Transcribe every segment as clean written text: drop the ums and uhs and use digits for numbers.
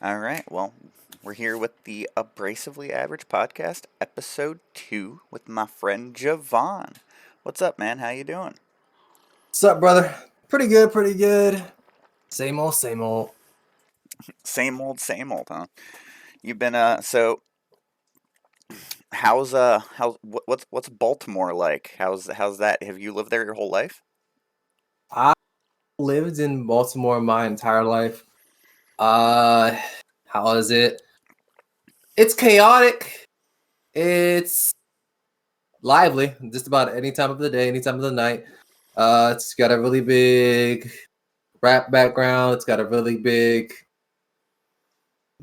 All right. Well, we're here with the Abrasively Average Podcast, episode 2, with my friend Javon. What's up, man? How you doing? What's up, brother? Pretty good, pretty good. Same old, same old. Same old, huh? You've been what's Baltimore like? How's that? Have you lived there your whole life? I lived in Baltimore my entire life. How is it? It's chaotic. It's lively, just about any time of the day, any time of the night. It's got a really big rap background. It's got a really big.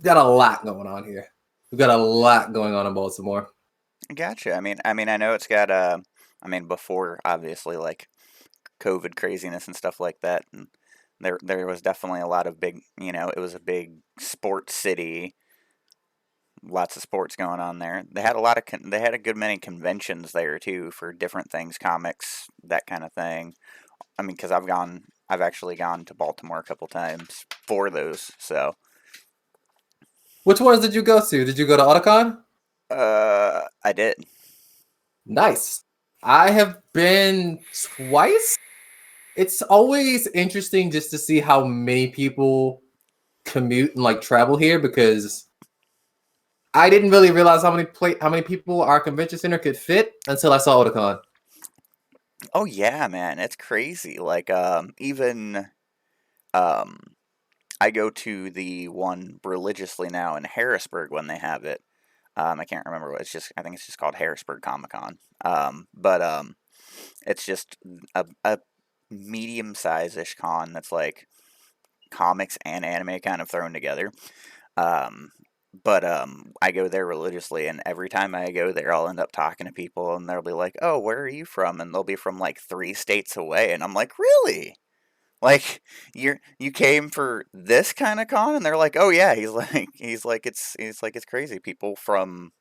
Got a lot going on here. We've got a lot going on in Baltimore. Gotcha. I know it's got before obviously like COVID craziness and stuff like that, and there was definitely a lot of big, it was a big sports city. Lots of sports going on there. They had they had a good many conventions there too for different things, comics, that kind of thing. Because I've actually gone to Baltimore a couple times for those. So, Which ones did you go to? Did you go to Otakon? I did. Nice. I have been twice. It's always interesting just to see how many people commute and like travel here because I didn't really realize how many people our convention center could fit until I saw Otakon. Oh yeah, man, it's crazy. Like, even I go to the one religiously now in Harrisburg when they have it. I can't remember what I think it's just called Harrisburg Comic Con. But it's just a medium size ish con that's like comics and anime kind of thrown together. But I go there religiously, and every time I go there, I'll end up talking to people, and they'll be like, "Oh, where are you from?" And they'll be from like 3 states away, and I'm like, "Really? Like you came for this kind of con?" And they're like, "Oh yeah." He's like it's crazy. People from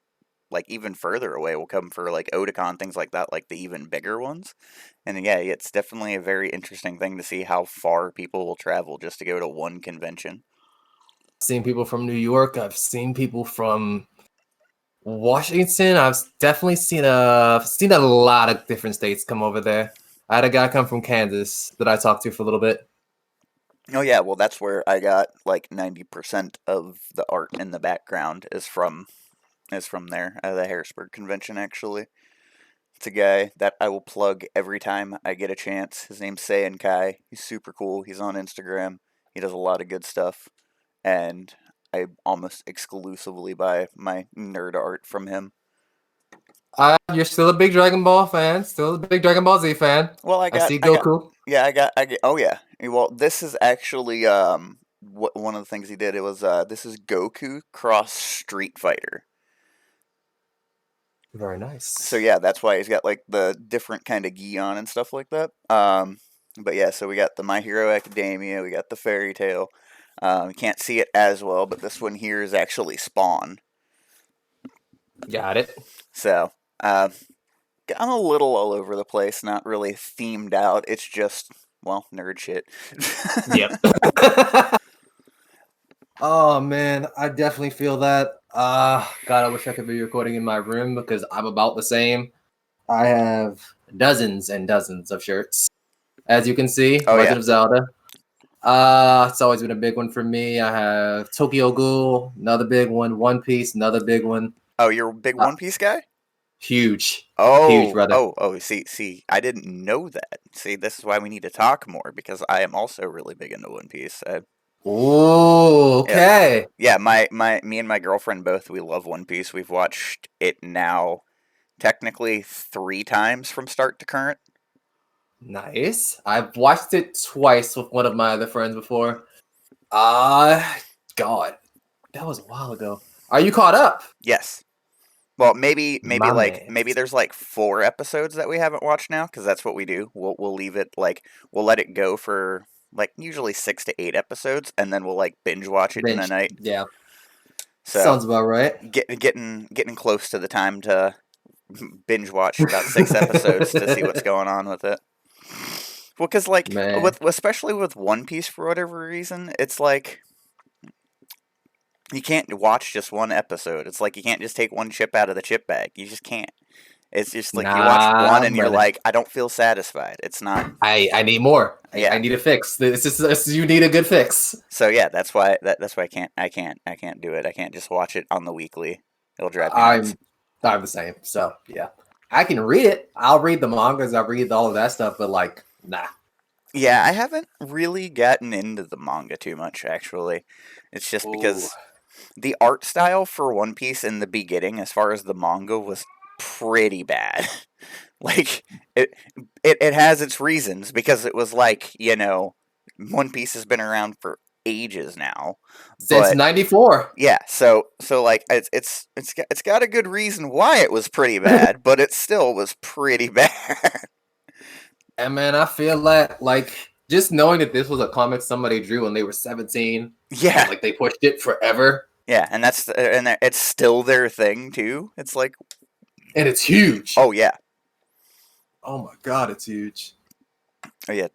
like even further away will come for like Otakon, things like that, like the even bigger ones. And yeah, it's definitely a very interesting thing to see how far people will travel just to go to one convention. I've seen people from New York. I've seen people from Washington. I've definitely seen a lot of different states come over there. I had a guy come from Kansas that I talked to for a little bit. Oh yeah, well that's where I got like 90% of the art in the background is from there, the Harrisburg convention actually. It's a guy that I will plug every time I get a chance. His name's Sayan Kai. He's super cool. He's on Instagram. He does a lot of good stuff, and I almost exclusively buy my nerd art from him. You're still a big Dragon Ball fan, still a big Dragon Ball Z fan. Well, I see Goku. yeah, I get. Oh yeah. Well, this is actually one of the things he did. It was this is Goku cross Street Fighter. Very So nice. yeah, that's why he's got like the different kind of gi on and stuff like that. But yeah, so we got the My Hero Academia, we got the Fairy Tale. You can't see it as well, but this one here is actually Spawn. Got it. So I'm a little all over the place, not really themed out. It's just, well, nerd shit. Yep. Oh man, I definitely feel that. God, I wish I could be recording in my room because I'm about the same. I have dozens and dozens of shirts. As you can see, Oh Legend yeah. of Zelda. It's always been a big one for me. I have Tokyo Ghoul, another big one. One Piece, another big one. Oh, you're a big Uh, One Piece guy? huge, huge, Oh, brother. oh, oh, see, I didn't know that. See, this is why we need to talk more, because I am also really big into One Piece. Oh, Yeah, okay. yeah, me and my girlfriend both, we love One Piece. We've watched it now technically 3 times from start to current. Nice. I've watched it twice with one of my other friends before. God, that was a while ago. Are you caught up? Yes. Well, maybe My like man. maybe there's like 4 episodes that we haven't watched now, because that's what we do. We'll leave it like we'll let it go for like usually 6 to 8 episodes, and then we'll like binge watch it in a Bench. night. Yeah. So Sounds about right. getting close to the time to binge watch about 6 episodes to see what's going on with it. Well, because like Man. with especially with One Piece for whatever reason, it's like You can't watch just one episode. It's like you can't just take one chip out of the chip bag. You just can't. It's just like you watch one Nah, and you're brother. like, I don't feel satisfied. It's not. I need more. I Yeah. need a fix. You need a good fix. So yeah, that's why I can't do it. I can't just watch it on the weekly. It'll drive me nuts. I'm the same. So yeah, I can read it. I'll read the mangas. I'll read all of that stuff. But like, nah. Yeah, I haven't really gotten into the manga too much actually. It's just Ooh. because the art style for One Piece in the beginning, as far as the manga, was pretty bad. Like it has its reasons because it was like, One Piece has been around for ages now, Since but '94. yeah, so like it's got a good reason why it was pretty bad, but it still was pretty bad. And man, I feel like just knowing that this was a comic somebody drew when they were 17, Yeah, and like they pushed it forever, yeah, and it's still their thing too. It's like, and it's huge. oh yeah, Oh my god, it's huge. oh yeah.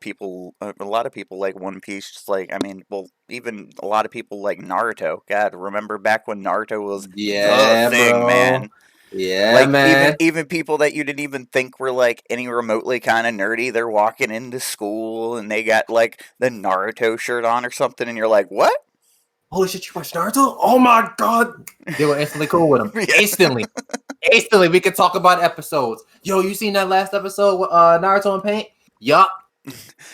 A lot of people like One Piece. Just like, I mean, well, even a lot of people like Naruto. God, remember back when Naruto was the Yeah, thing, bro. man. Yeah, Like man. even people that you didn't even think were like any remotely kind of nerdy, they're walking into school and they got like the Naruto shirt on or something, and you're like, what? Holy shit, you watch Naruto? Oh my god. They were instantly cool with him. Yeah. Instantly. Instantly, we could talk about episodes. Yo, you seen that last episode with Naruto and Paint? Yup.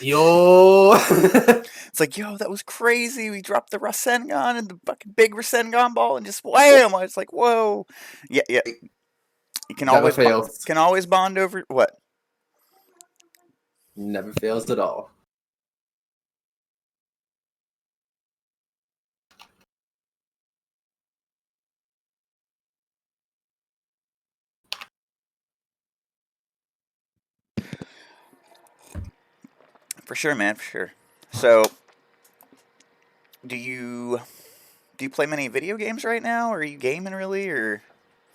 Yo. It's like, yo, that was crazy. We dropped the Rasengan and the fucking big Rasengan ball and just wham! I was like, whoa. Yeah, yeah. You Never fails. can always bond over what? Never fails at all. For sure, man, for sure. So, do you play many video games right now? Or are you gaming really, or?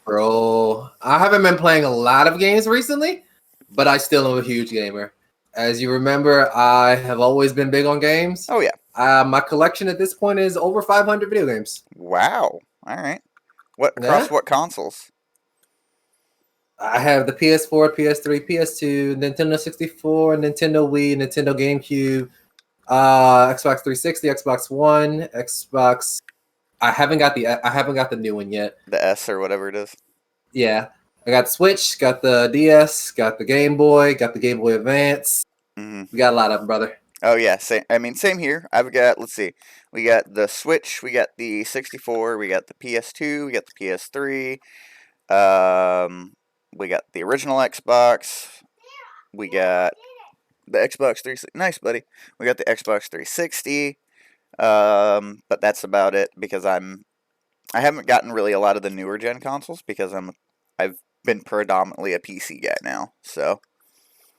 Bro, I haven't been playing a lot of games recently, but I still am a huge gamer. As you remember, I have always been big on games. Oh yeah. My collection at this point is over 500 video games. Wow. All right. What Yeah. across what consoles? I have the PS4, PS3, PS2, Nintendo 64, Nintendo Wii, Nintendo GameCube, Xbox 360, Xbox One, Xbox. I haven't got the new one yet. The S or whatever it is. Yeah, I got Switch, got the DS, got the Game Boy, got the Game Boy Advance. Mm-hmm. We got a lot of them, brother. Oh yeah, same. I mean, same here. I've got. Let's see. We got the Switch. We got the 64. We got the PS2. We got the PS3. We got the original Xbox. We got the Xbox 360. Nice, buddy. We got the Xbox 360. But that's about it because I haven't gotten really a lot of the newer gen consoles because I've been predominantly a PC guy now. So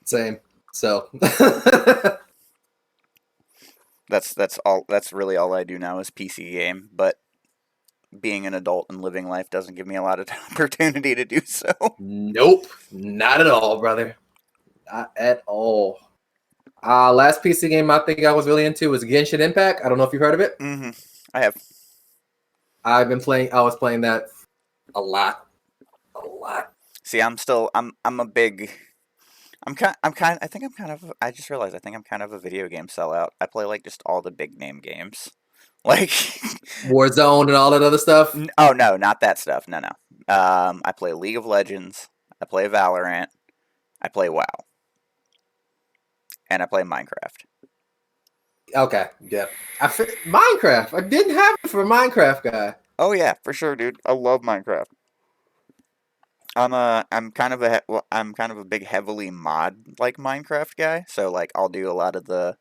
Same. So that's really all I do now is PC game. But being an adult and living life doesn't give me a lot of opportunity to do so. nope, not at all, brother. Not at all. Last PC game I think I was really into was Genshin Impact. I don't know if you've heard of it. Mm-hmm. I have. I was playing that a lot. See, I'm a big. I just realized I think I'm kind of a video game sellout. I play like just all the big name games. Like Warzone and all that other stuff. oh no, not that stuff. No, no. I play League of Legends. I play Valorant. I play WoW. And I play Minecraft. Okay, yeah. Minecraft. I didn't have it for a Minecraft guy. Oh yeah, for sure, dude. I love Minecraft. I'm kind of a big heavily mod like Minecraft guy. So like I'll do a lot of the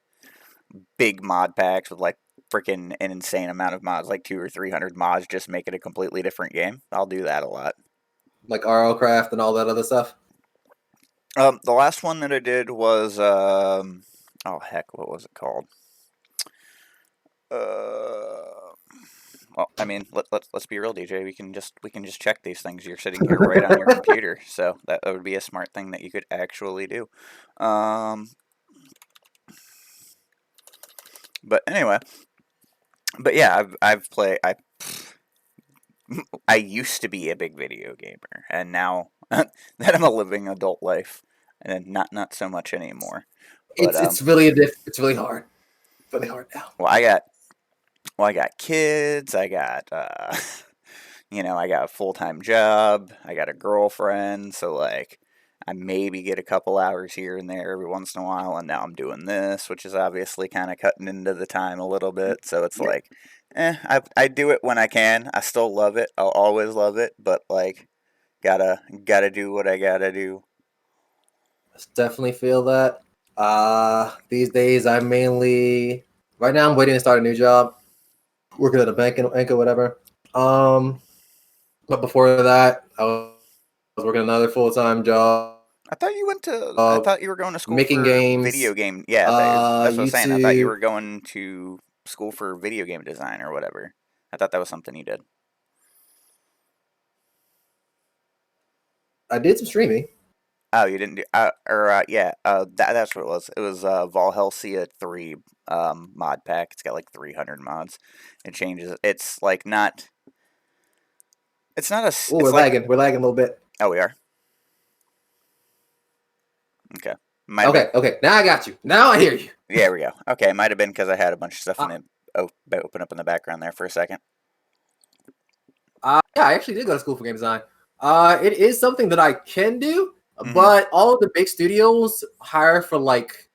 big mod packs with like freaking an insane amount of mods, like 200 or 300 mods, just make it a completely different game. I'll do that a lot. Like ROcraft and all that other stuff. The last one that I did was oh heck, what was it called? Well, I mean, let's be real, DJ. We can just check these things. You're sitting here right on your computer, so that would be a smart thing that you could actually do. But anyway, but yeah, I used to be a big video gamer, and now that I'm a living adult life, and not so much anymore. But It's it's really hard. Really hard now. well, I got kids. I got I got a full time job. I got a girlfriend. So like, I maybe get a couple hours here and there every once in a while, and now I'm doing this, which is obviously kind of cutting into the time a little bit. So it's Yeah, like, I do it when I can. I still love it. I'll always love it, but like, gotta do what I gotta do. definitely feel that. These days I mainly right now I'm waiting to start a new job, working at a bank or whatever. But before that, I was working another full time job, I thought you were going to school making for video games, game. Yeah, that's what I was saying. I thought you YouTube. were going to school for video game design or whatever. I thought that was something you did. I did some streaming. Oh, you didn't do, yeah, that's what it was. It was Valhelsia 3 mod pack. It's got like 300 mods. It changes. It's like not. It's not a. Oh, we're It's like. lagging. We're lagging a little bit. Oh, we are. Okay. Might have been. Okay. Now I got you. Now I hear you. Yeah, there we go. Okay, might have been because I had a bunch of stuff in it open up in the background there for a second. Yeah, I actually did go to school for game design. It is something that I can do, Mm-hmm. but all of the big studios hire for like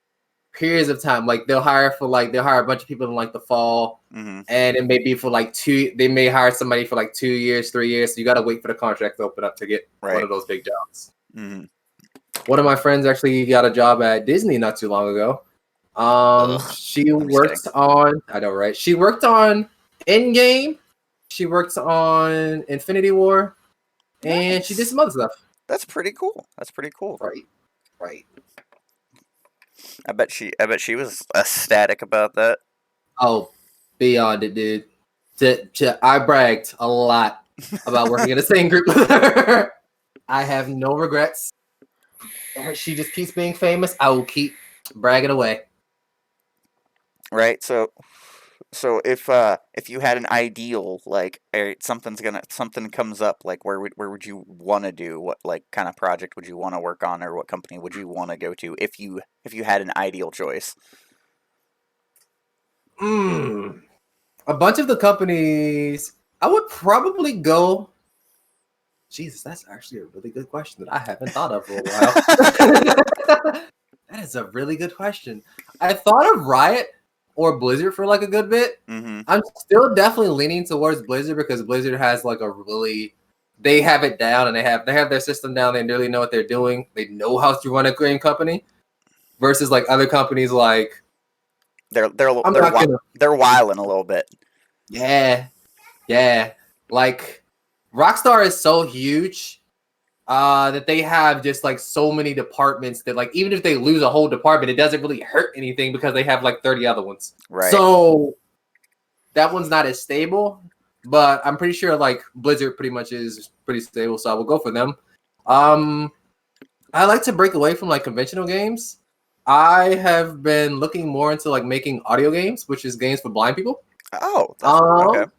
periods of time. Like they'll hire a bunch of people in like the fall, Mm-hmm. and it may be for like they may hire somebody for like 2 years, 3 years. So you got to wait for the contract to open up to get one Right. of those big jobs. Mm-hmm. One of my friends actually got a job at Disney not too long ago. She I'm just worked on, I know, right? She worked on Endgame. She worked on Infinity War, and she did Nice. some other stuff. That's pretty cool. That's pretty cool. Right. I bet she was ecstatic about that. Oh, beyond it, dude. I bragged a lot about working in the same group with her. I have no regrets. She just keeps being famous. I will keep bragging away. Right? So if you had an ideal, like, alright, something comes up, like where would you want to do, what like kind of project would you want to work on, or what company would you want to go to if you had an ideal choice? A bunch of the companies I would probably go. Jesus, that's actually a really good question that I haven't thought of for a while. That is a really good question. I thought of Riot or Blizzard for like a good bit. Mm-hmm. I'm still definitely leaning towards Blizzard because Blizzard has like they have it down and they have their system down. They really know what they're doing. They know how to run a game company versus like other companies like They're I'm not gonna. they're wiling a little bit. Yeah. Like Rockstar is so huge that they have just like so many departments that like even if they lose a whole department, it doesn't really hurt anything because they have like 30 other ones. Right. So that one's not as stable, but I'm pretty sure like Blizzard pretty much is pretty stable, so I will go for them. I like to break away from like conventional games. I have been looking more into like making audio games, which is games for blind people. Oh, okay.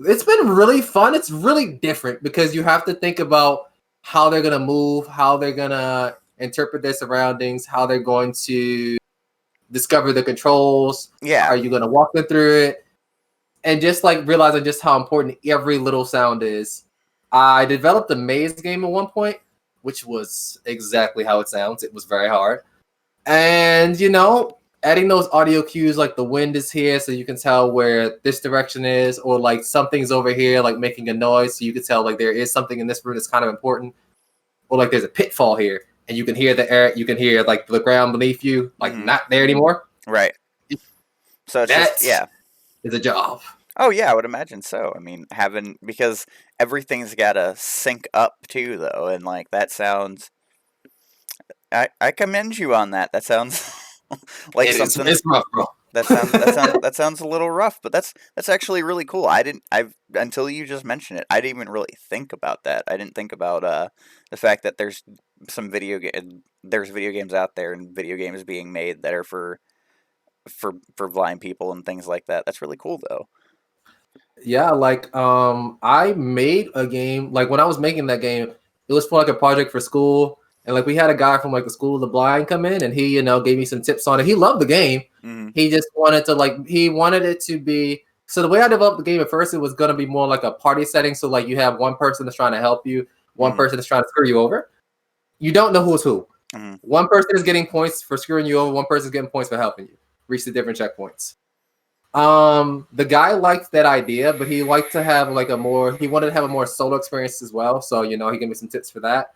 It's been really fun. It's really different because you have to think about how they're gonna move, how they're gonna interpret their surroundings, how they're going to discover the controls. Yeah. Are you gonna walk them through it? And just like realizing just how important every little sound is. I developed a maze game at one point, which was exactly how it sounds. It was very hard. And adding those audio cues like the wind is here so you can tell where this direction is, or like something's over here like making a noise so you can tell like there is something in this room that's kind of important, or like there's a pitfall here and you can hear the air, you can hear like the ground beneath you like not there anymore. Right. So it's just, yeah, is a job. Oh yeah, I would imagine so. I mean, because everything's got to sync up too, though, and like that sounds. I commend you on that. That sounds like something. It's rough, bro. That sounds a little rough, but that's actually really cool. I've until you just mentioned it, I didn't even really think about that. I didn't think about the fact that there's video games out there and video games being made that are for blind people and things like that. That's really cool, though. Yeah, like I made a game. Like when I was making that game, it was for like a project for school, and like we had a guy from like the School of the Blind come in, and he gave me some tips on it. He loved the game. Mm-hmm. He just wanted to he wanted it to be. So the way I developed the game at first, it was gonna be more like a party setting. So like you have one person that's trying to help you, one Mm-hmm. person that's trying to screw you over. You don't know who's who. Mm-hmm. One person is getting points for screwing you over. One person is getting points for helping you reach the different checkpoints. The guy liked that idea, but he liked to have like he wanted to have a more solo experience as well. So, he gave me some tips for that.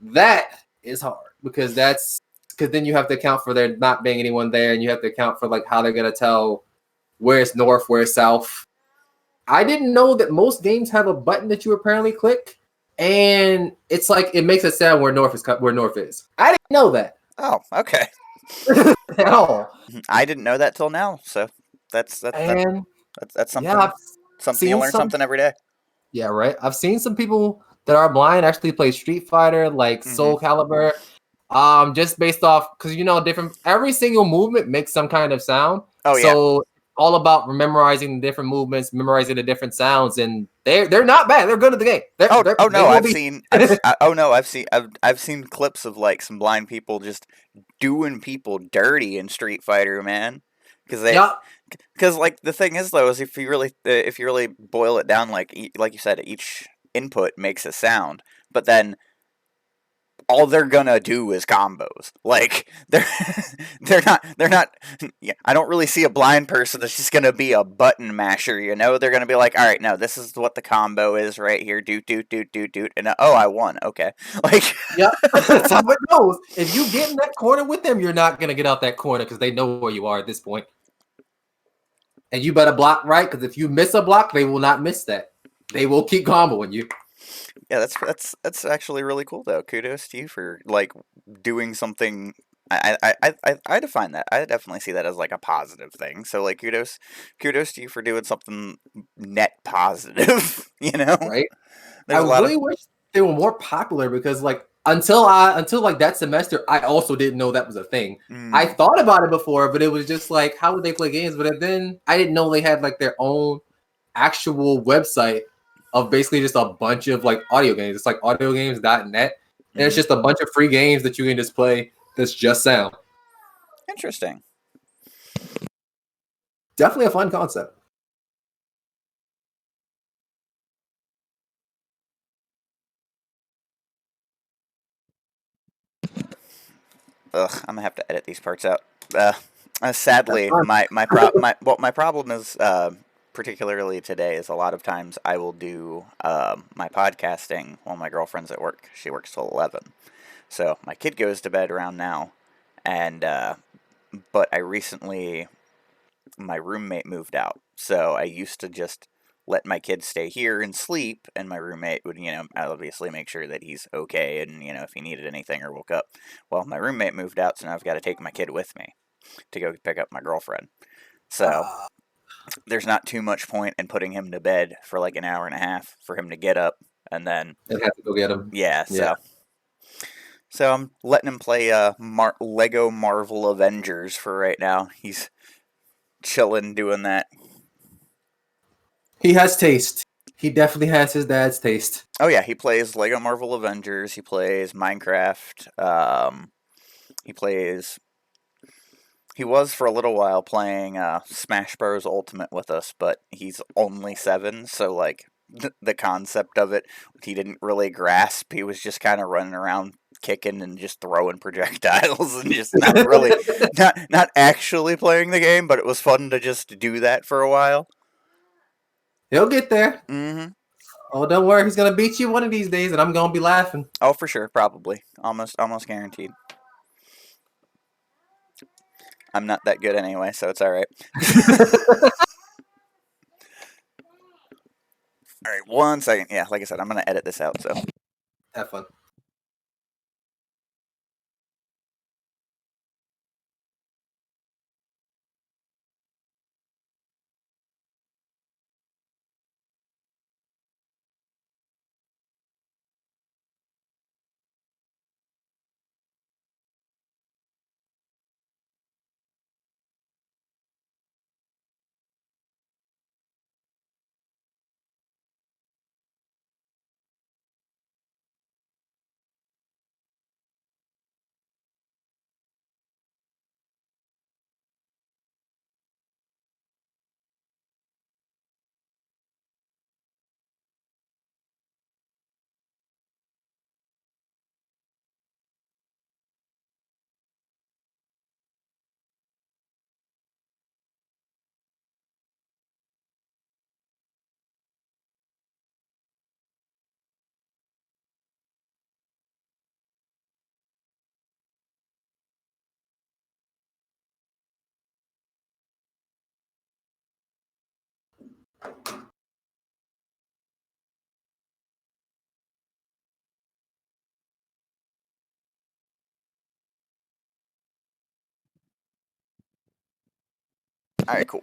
That is hard because then you have to account for there not being anyone there, and you have to account for like how they're gonna tell where it's north, where it's south. I didn't know that most games have a button that you apparently click, and it's like it makes a sound where north is. I didn't know that Oh, okay. at all. I didn't know that till now. So And that's yeah, something. I've Something you seen learn some. something every day. Yeah, right. I've seen some people that are blind actually play Street Fighter, like Mm-hmm. Soul Calibur, just based off because different. Every single movement makes some kind of sound, Oh yeah. so all about memorizing the different movements, memorizing the different sounds, and they're not bad. They're good at the game. Oh They no, will be. I've seen clips of like some blind people just doing people dirty in Street Fighter, man. Yeah, Because like the thing is though is if you really boil it down, like like you said, each input makes a sound, but then all they're gonna do is combos. Like they're not. Yeah, I don't really see a blind person that's just gonna be a button masher. They're gonna be like, all right, no, this is what the combo is right here. Doot doot doot doot doot, and oh, I won. Okay, like yeah. That's how it goes. If you get in that corner with them, you're not gonna get out that corner because they know where you are at this point. And you better block right because if you miss a block, they will not miss that. They will keep comboing you. yeah, that's actually really cool though. Kudos to you for like doing something. I define that. I definitely see that as like a positive thing. So like kudos to you for doing something net positive. Right? I There's a lot of really wish they were more popular because like until like that semester, I also didn't know that was a thing. I mm, thought about it before, but it was just like, how would they play games? But then I didn't know they had like their own actual website of basically just a bunch of like audio games. It's like audiogames.net. And it's mm, just a bunch of free games that you can just play that's just sound. interesting. Definitely a fun concept. Ugh, I'm gonna have to edit these parts out. That's Sadly, fun. my problem is particularly today is a lot of times I will do my podcasting while my girlfriend's at work. She works till 11, so my kid goes to bed around now, and but I recently my roommate moved out, so I used to just let my kids stay here and sleep, and my roommate would, obviously make sure that he's okay, and if he needed anything or woke up. Well, my roommate moved out, so now I've got to take my kid with me to go pick up my girlfriend. So Uh, there's not too much point in putting him to bed for like an hour and a half for him to get up, and then and have to go get them. yeah, Yeah. so I'm letting him play Lego Marvel Avengers for right now. He's chilling doing that. He has taste. He definitely has his dad's taste. Oh yeah, he plays Lego Marvel Avengers. He plays Minecraft. He plays. He was for a little while playing Smash Bros. Ultimate with us, but he's only 7, so like the concept of it, he didn't really grasp. He was just kind of running around kicking and just throwing projectiles and just not really, not actually playing the game. But it was fun to just do that for a while. He'll get there. Mm-hmm. Oh, don't worry. He's going to beat you one of these days, and I'm going to be laughing. Oh, for sure, probably, almost guaranteed. I'm not that good anyway, so it's all right. All right, 1 second. Yeah, like I said, I'm gonna edit this out. So. Have fun. Alright, cool.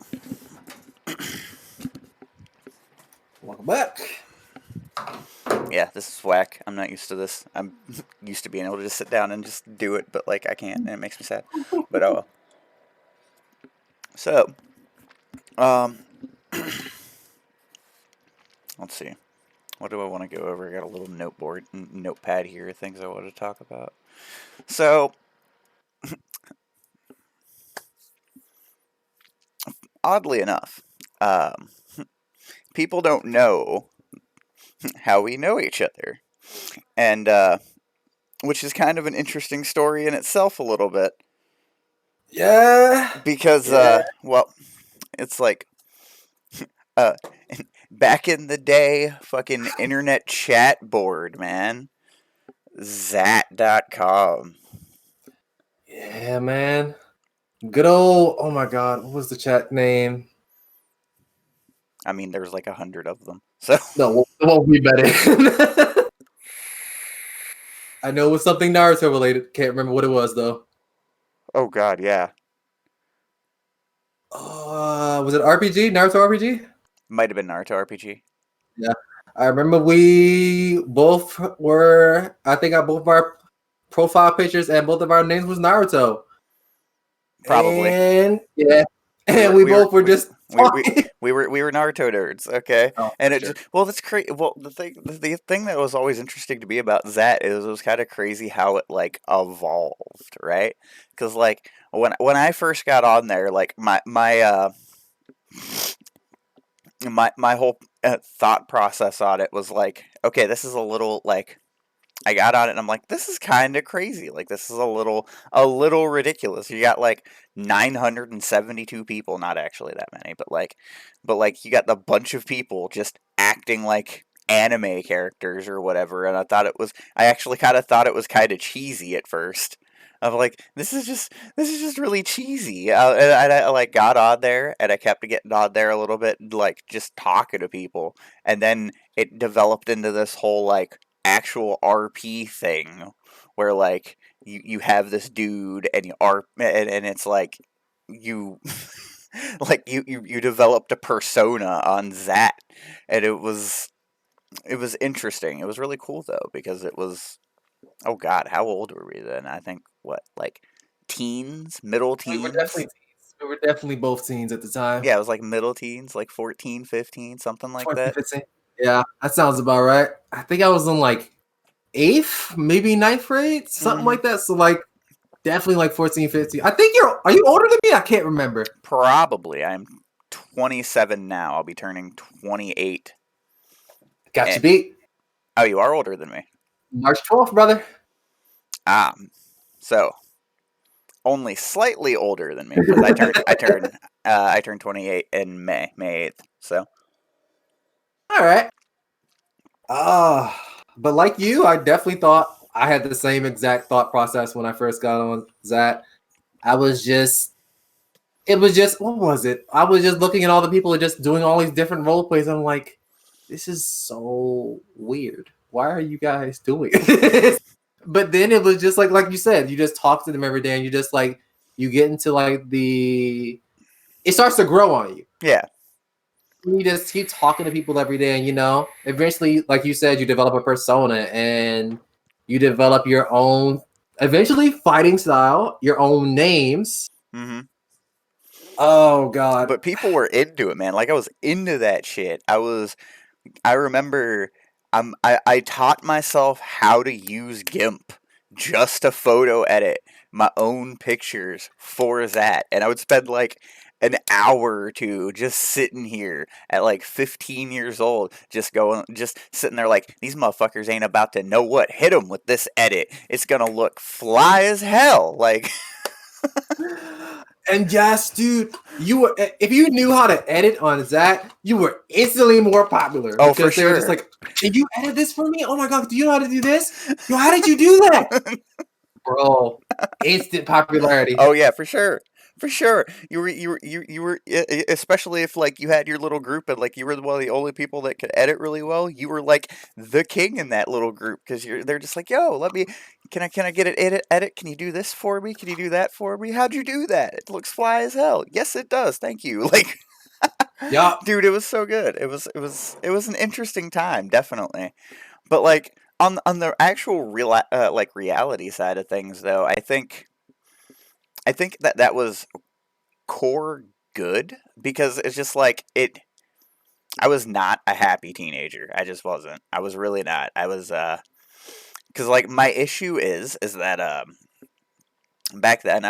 Welcome back. Yeah, this is whack. I'm not used to this. I'm used to being able to just sit down and just do it, but like I can't, and it makes me sad. But oh well. So, um, let's see. What do I want to go over? I got a little notepad here, things I want to talk about. So, oddly enough, people don't know how we know each other, and which is kind of an interesting story in itself a little bit. Yeah. Because, Yeah. well, it's like, uh, back in the day, fucking internet chat board, man. Zat.com. Yeah, man. Good old, oh my god, what was the chat name? I mean, there's like 100 of them. So No, it won't be better. I know it was something Naruto related. Can't remember what it was though. oh god, yeah. Was it RPG? Naruto RPG? Might have been Naruto RPG. Yeah. I remember we both were, I think both of our profile pictures and both of our names was Naruto. Probably. And yeah. And we both were just we were Naruto nerds, okay? Oh, and it sure. just, well, that's crazy. Well, the thing that was always interesting to me about Zat is it was kind of crazy how it like evolved, right? Because like when I first got on there, like my whole thought process on it was like, okay, this is a little like. I got on it and I'm like, this is kind of crazy. Like, this is a little ridiculous. You got like 972 people, not actually that many, but like you got the bunch of people just acting like anime characters or whatever. And I actually kind of thought it was kind of cheesy at first. I'm like, this is just really cheesy. And I like got on there and I kept getting on there a little bit, like just talking to people. And then it developed into this whole like, actual RP thing where like you have this dude and and it's like you like you developed a persona on Zat, and it was interesting. It was really cool though because it was, oh god, how old were we then? I think what, like teens, middle teens. We were definitely both teens at the time. Yeah, it was like middle teens, like 14, 15, something like 14, that. 15. Yeah, that sounds about right. I think I was in like 8th, maybe 9th grade, something like that. So like definitely like 14, 15. I think are you older than me? I can't remember. Probably. I'm 27 now. I'll be turning 28. Got you beat. Oh, you are older than me. March 12th, brother. So only slightly older than me because I turned 28 in May 8th. So all right. But like you, I definitely thought I had the same exact thought process when I first got on Zat. It was just, what was it? I was just looking at all the people just doing all these different role plays. I'm like, this is so weird. Why are you guys doing this? But then it was just like you said, you just talk to them every day and you just like, you get into like it starts to grow on you. Yeah. You just keep talking to people every day, and eventually, like you said, you develop a persona and you develop your own, eventually, fighting style, your own names. Mm-hmm. Oh god! But people were into it, man. Like I was into that shit. I remember, I taught myself how to use GIMP just to photo edit my own pictures for that, and I would spend like an hour or two just sitting here at like 15 years old, just sitting there like, these motherfuckers ain't about to know what hit them with this edit. It's gonna look fly as hell, like. And yes, dude, if you knew how to edit on Zat, you were instantly more popular. Oh, because for sure. They were just like, can you edit this for me? Oh my god, do you know how to do this? Yo, how did you do that? Bro, instant popularity. Oh yeah, for sure. For sure. You were especially if like you had your little group and like you were one of the only people that could edit really well. You were like the king in that little group because they're just like, "Yo, let me can I get an edit? Can you do this for me? Can you do that for me? How'd you do that? It looks fly as hell." "Yes, it does. Thank you." Like Yup. dude, it was so good. It was an interesting time, definitely. But like on the actual like reality side of things though, I think that that was core good because it's just like it I was not a happy teenager. I just wasn't. I was really not. I was cuz like my issue is that back then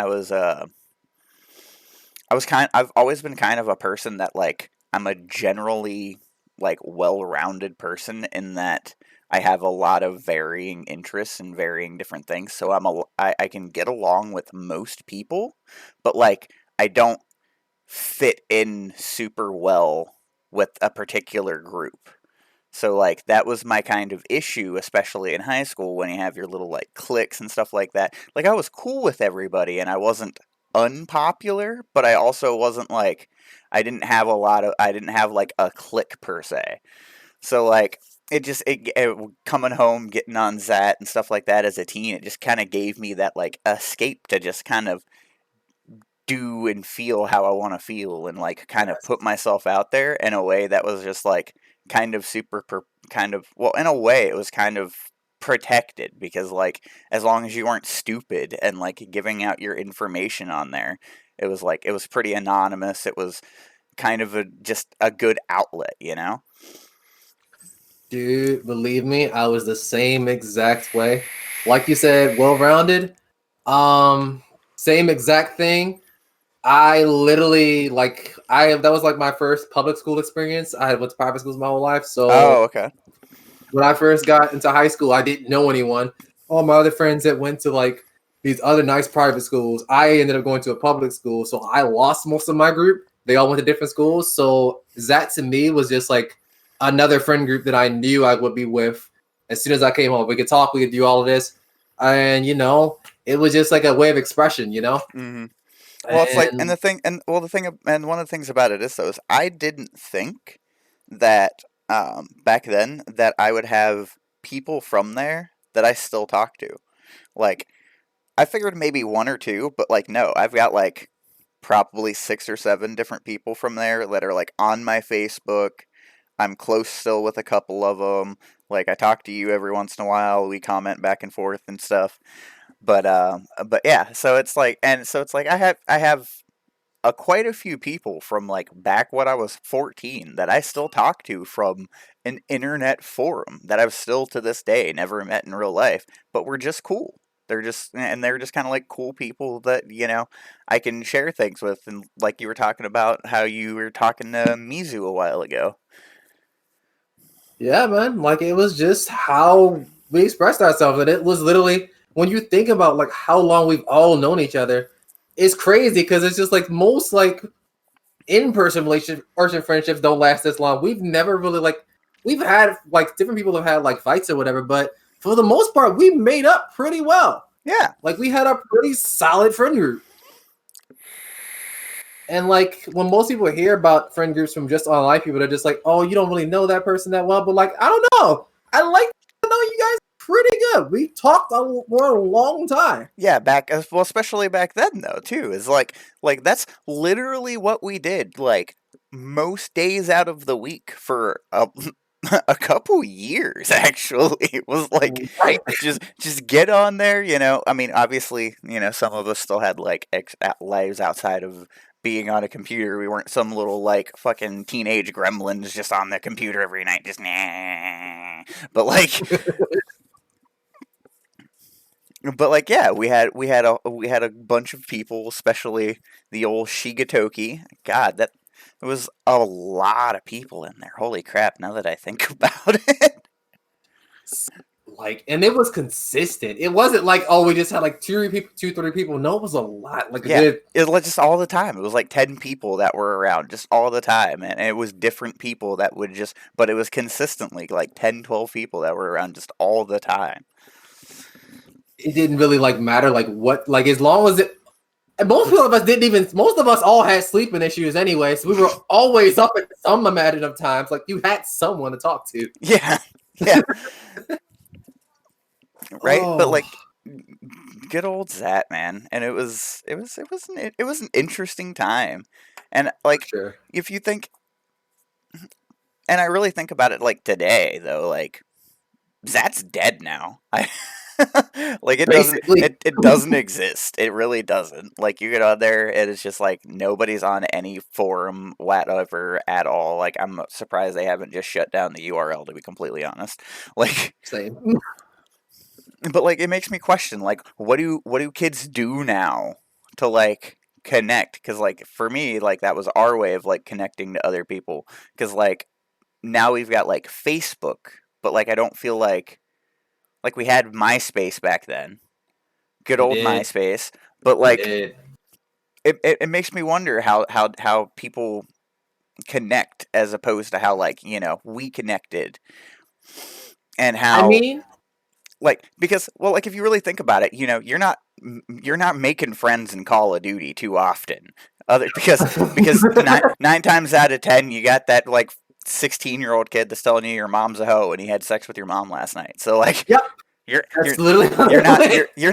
I've always been kind of a person that like I'm a generally like well-rounded person in that I have a lot of varying interests and varying different things. So I can get along with most people, but like I don't fit in super well with a particular group. So like that was my kind of issue, especially in high school when you have your little like cliques and stuff like that. Like I was cool with everybody and I wasn't unpopular, but I also wasn't like I didn't have like a clique per se. So like it coming home, getting on Zat and stuff like that as a teen, it just kind of gave me that like escape to just kind of do and feel how I want to feel and like kind of put myself out there in a way that was just like kind of kind of well in a way it was kind of protected because like as long as you weren't stupid and like giving out your information on there it was like it was pretty anonymous. It was kind of a just a good outlet, you know. Dude, believe me, I was the same exact way. Like you said, well-rounded. Um, Same exact thing. I literally like I that was like my first public school experience. I had went to private schools my whole life. So Oh, okay. when I first got into high school, I didn't know anyone. All my other friends that went to like these other nice private schools, I ended up going to a public school. So I lost most of my group. They all went to different schools. So that to me was just like another friend group that I knew I would be with as soon as I came home. We could talk, we could do all of this. And it was just like a way of expression, Hmm. Well, it's like, and And the thing, and well, the thing, and one of the things about it is, though, is I didn't think that back then that I would have people from there that I still talk to. Like, I figured maybe one or two, but like, no, I've got like probably 6 or 7 different people from there that are like on my Facebook. I'm close still with a couple of them. Like, I talk to you every once in a while. We comment back and forth and stuff. But yeah, so it's like I have quite a few people from like back when I was 14 that I still talk to from an internet forum that I've still to this day never met in real life, but we're just cool. They're just kind of like cool people that I can share things with, and like you were talking about how you were talking to Mizu a while ago. yeah, man, like it was just how we expressed ourselves. And it was literally when you think about like how long we've all known each other, it's crazy because it's just like most like in-person relationship or friendships don't last this long. We've never really like we've had like different people have had like fights or whatever, but for the most part, we made up pretty well. Yeah, Like we had a pretty solid friend group. And like when most people hear about friend groups from just online people, they're just like, "Oh, you don't really know that person that well." But like, I don't know. I like to know you guys pretty good. We talked for a long time. yeah, back well, especially back then though too. Is like that's literally what we did. Like most days out of the week for a couple years actually. It was like Right. just get on there, I mean, obviously, some of us still had like lives outside of being on a computer. We weren't some little like fucking teenage gremlins just on the computer every night just nah. But like yeah, we had a bunch of people, especially the old Shigatoki. God, that there was a lot of people in there. Holy crap! Now that I think about it, Like, and it was consistent. It wasn't like, oh, we just had like two, 3 people. No, it was a lot. Like a yeah, good. it was just all the time. It was like 10 people that were around, just all the time, and it was different people that would just, but it was consistently like 10, 12 people that were around just all the time. It didn't really like matter like what like as long as it And most of us didn't even. Most of us all had sleeping issues anyway, so we were always up at some amount of times. Like you had someone to talk to. Yeah, yeah, right. But Oh, like, good old Zat, man, and it was an interesting time, and for like, sure. if you think, and I really think about it, like today though, like Zat's dead now. I like Basically, it doesn't exist. It really doesn't. Like you get on there and it's just like nobody's on any forum whatever at all. Like I'm surprised they haven't just shut down the URL, to be completely honest. Like same. but like it makes me question like what do kids do now to like connect? Cuz like for me like that was our way of like connecting to other people, cuz like now we've got like Facebook, but like I don't feel like we had MySpace back then, good We old did. MySpace. But We like, did. it makes me wonder how people connect as opposed to how like we connected, and I how mean, like because well like if you really think about it, you're not making friends in Call of Duty too often, other because nine times out of 10 you got that like 16-year-old kid that's telling you your mom's a hoe and he had sex with your mom last night. So like yep. you're That's you're literally what you're it not went. you're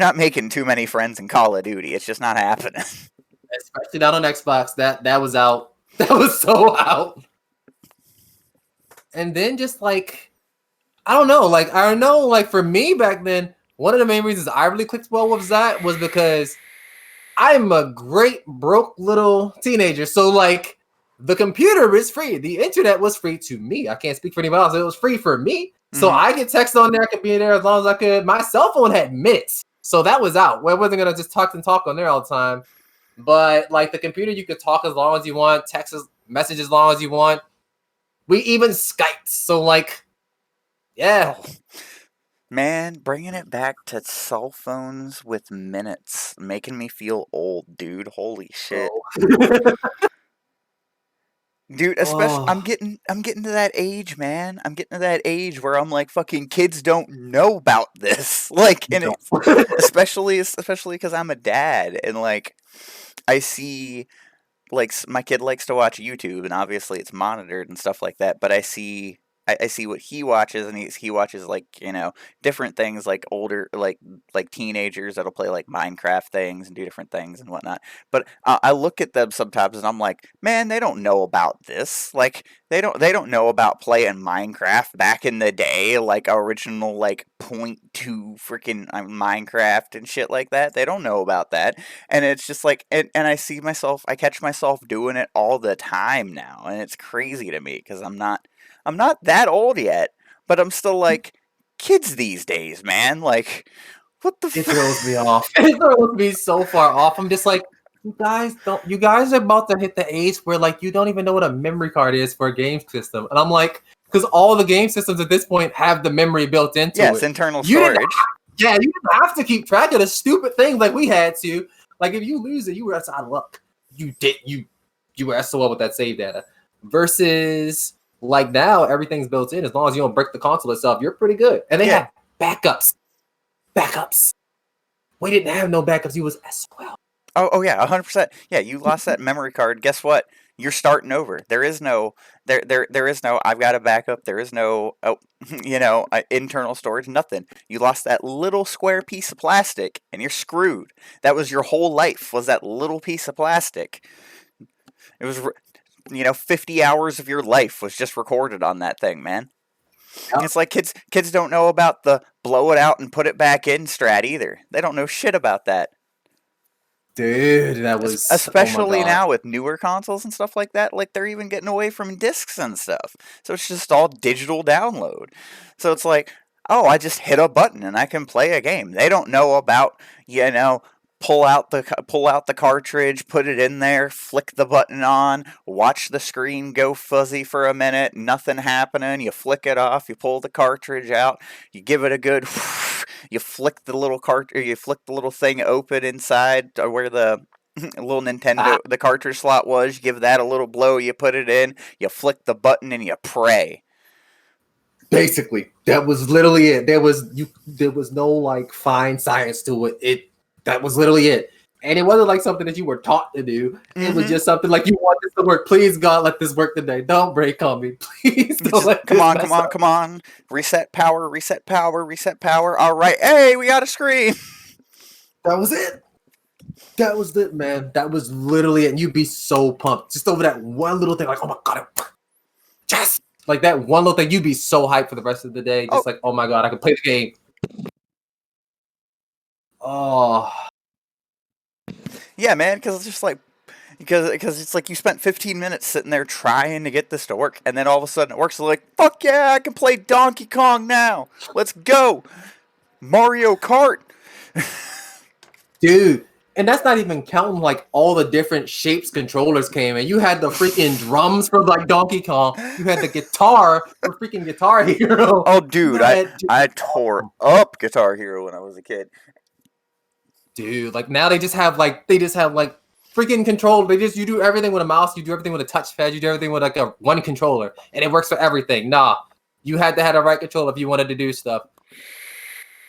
not making too many friends in Call of Duty. It's just not happening. Especially not on Xbox. That was out. That was so out. And then just like I don't know, like I know, like for me back then, one of the main reasons I really clicked well with that was because I'm a great broke little teenager. So like the computer is free. The internet was free to me. I can't speak for anybody else. It was free for me. So Hmm. I could text on there. I could be there as long as I could. My cell phone had minutes. So that was out. Well, I wasn't gonna just talk on there all the time. But like the computer, you could talk as long as you want, text message as long as you want. We even Skyped. So like, yeah. Oh man, bringing it back to cell phones with minutes, making me feel old, dude. Holy shit. Bro. Dude, especially Oh, I'm getting to that age, man. I'm getting to that age where I'm like fucking kids don't know about this. Like and don't. it's especially because I'm a dad and like I see like my kid likes to watch YouTube and obviously it's monitored and stuff like that, but I see what he watches, and he watches like different things, like older like teenagers that'll play like Minecraft things and do different things and whatnot. But I look at them sometimes and I'm like, man, they don't know about this. Like they don't know about playing Minecraft back in the day, like original like point two freaking Minecraft and shit like that. They don't know about that, and it's just like and I catch myself doing it all the time now, and it's crazy to me because I'm not that old yet, but I'm still like kids these days, man. Like, what the It throws me off. It throws me so far off. I'm just like, you guys are about to hit the age where like you don't even know what a memory card is for a game system. And I'm like, because all the game systems at this point have the memory built into yes, it. internal You didn't storage. yeah, you didn't have to keep track of the stupid things like we had to. Like if you lose it, you were out of luck. You were SOL with that save data. Versus like now, everything's built in. As long as you don't break the console itself, you're pretty good. And they Yeah. have backups. Backups. We didn't have no backups. He was SOL. Oh yeah, 100%. Yeah, you lost that memory card. Guess what? You're starting over. There is no I've got a backup. There is no internal storage. Nothing. You lost that little square piece of plastic, and you're screwed. That was your whole life. Was that little piece of plastic? It was 50 hours of your life was just recorded on that thing, man. Yep. It's like kids don't know about the blow it out and put it back in strat either. They don't know shit about that. Dude, that was oh my Especially god. now with newer consoles and stuff like that, like they're even getting away from discs and stuff. So it's just all digital download. So it's like, oh, I just hit a button and I can play a game. They don't know about, pull out the cartridge, put it in there, flick the button on, watch the screen go fuzzy for a minute, nothing happening. You flick it off, you pull the cartridge out, you give it a good you flick the little you flick the little thing open inside where the little Ah, Nintendo the cartridge slot was. You give that a little blow. You put it in. You flick the button and you pray. basically, that was literally it. There was no like fine science to it. That was literally it. And it wasn't like something that you were taught to do. It was Mm-hmm. just something like, you want this to work. Please, God, let this work today. Don't break on me. Please don't Just let come this on, come mess on, up. come on. Reset power, reset power, reset power. All right. Hey, we got a screen. That was it. That was it, man. That was literally it. And you'd be so pumped just over that one little thing. Like, oh my God, yes. Like that one little thing, you'd be so hyped for the rest of the day. Oh, Just like, oh my God, I can play the game. Oh, yeah, man. Because it's just like because it's like you spent 15 minutes sitting there trying to get this to work, and then all of a sudden it works. So like, fuck yeah, I can play Donkey Kong now. Let's go, Mario Kart. dude. And that's not even counting like all the different shapes controllers came in. You had the freaking drums for like Donkey Kong. You had the guitar for freaking Guitar Hero. Oh, You dude, had, I tore up Guitar Hero when I was a kid. dude, like now they just have like freaking control. You do everything with a mouse, you do everything with a touchpad, you do everything with like a one controller, and it works for everything. Nah, you had to have the right controller if you wanted to do stuff.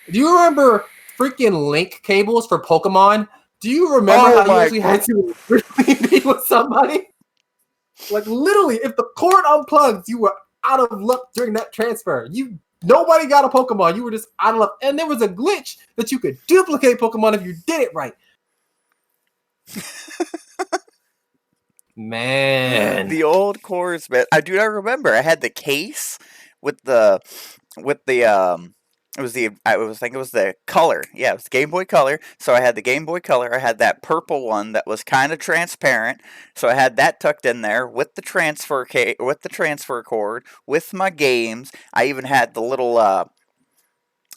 Do you remember freaking link cables for Pokemon? Do you remember Oh how you my! actually had to really be with somebody? Like literally, if the cord unplugged, you were out of luck during that transfer. Nobody got a Pokemon. You were just out of luck. And there was a glitch that you could duplicate Pokemon if you did it right. Man. The old cores, man. I remember. I had the case with the. It was I think it was the Color. Yeah, it was the Game Boy Color. So I had the Game Boy Color. I had that purple one that was kind of transparent. So I had that tucked in there with the with the transfer cord, with my games. I even had the little I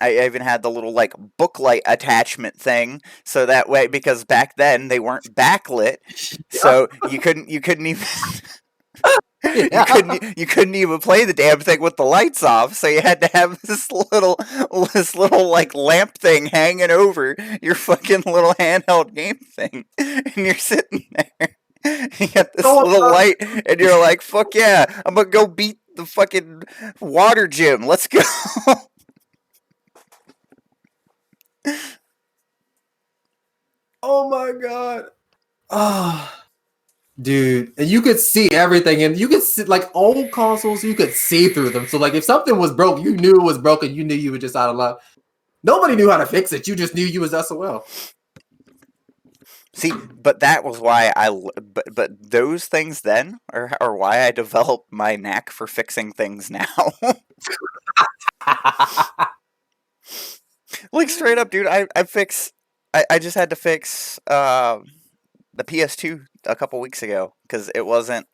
even had the little like booklight attachment thing, so that way, because back then they weren't backlit, so you couldn't even Yeah. you couldn't even play the damn thing with the lights off. So you had to have this little like lamp thing hanging over your fucking little handheld game thing, and you're sitting there. You got this Go little up. light, and you're like, "Fuck yeah! I'm gonna go beat the fucking water gym. Let's go!" Oh my god. Ah. Dude, and you could see everything, and you could see like old consoles, you could see through them. So like if something was broke, you knew it was broken, you knew you were just out of luck. Nobody knew how to fix it. You just knew you was SOL. See, but that was why but those things then are why I developed my knack for fixing things now. Like straight up, dude, I just had to fix the PS2 a couple weeks ago because it wasn't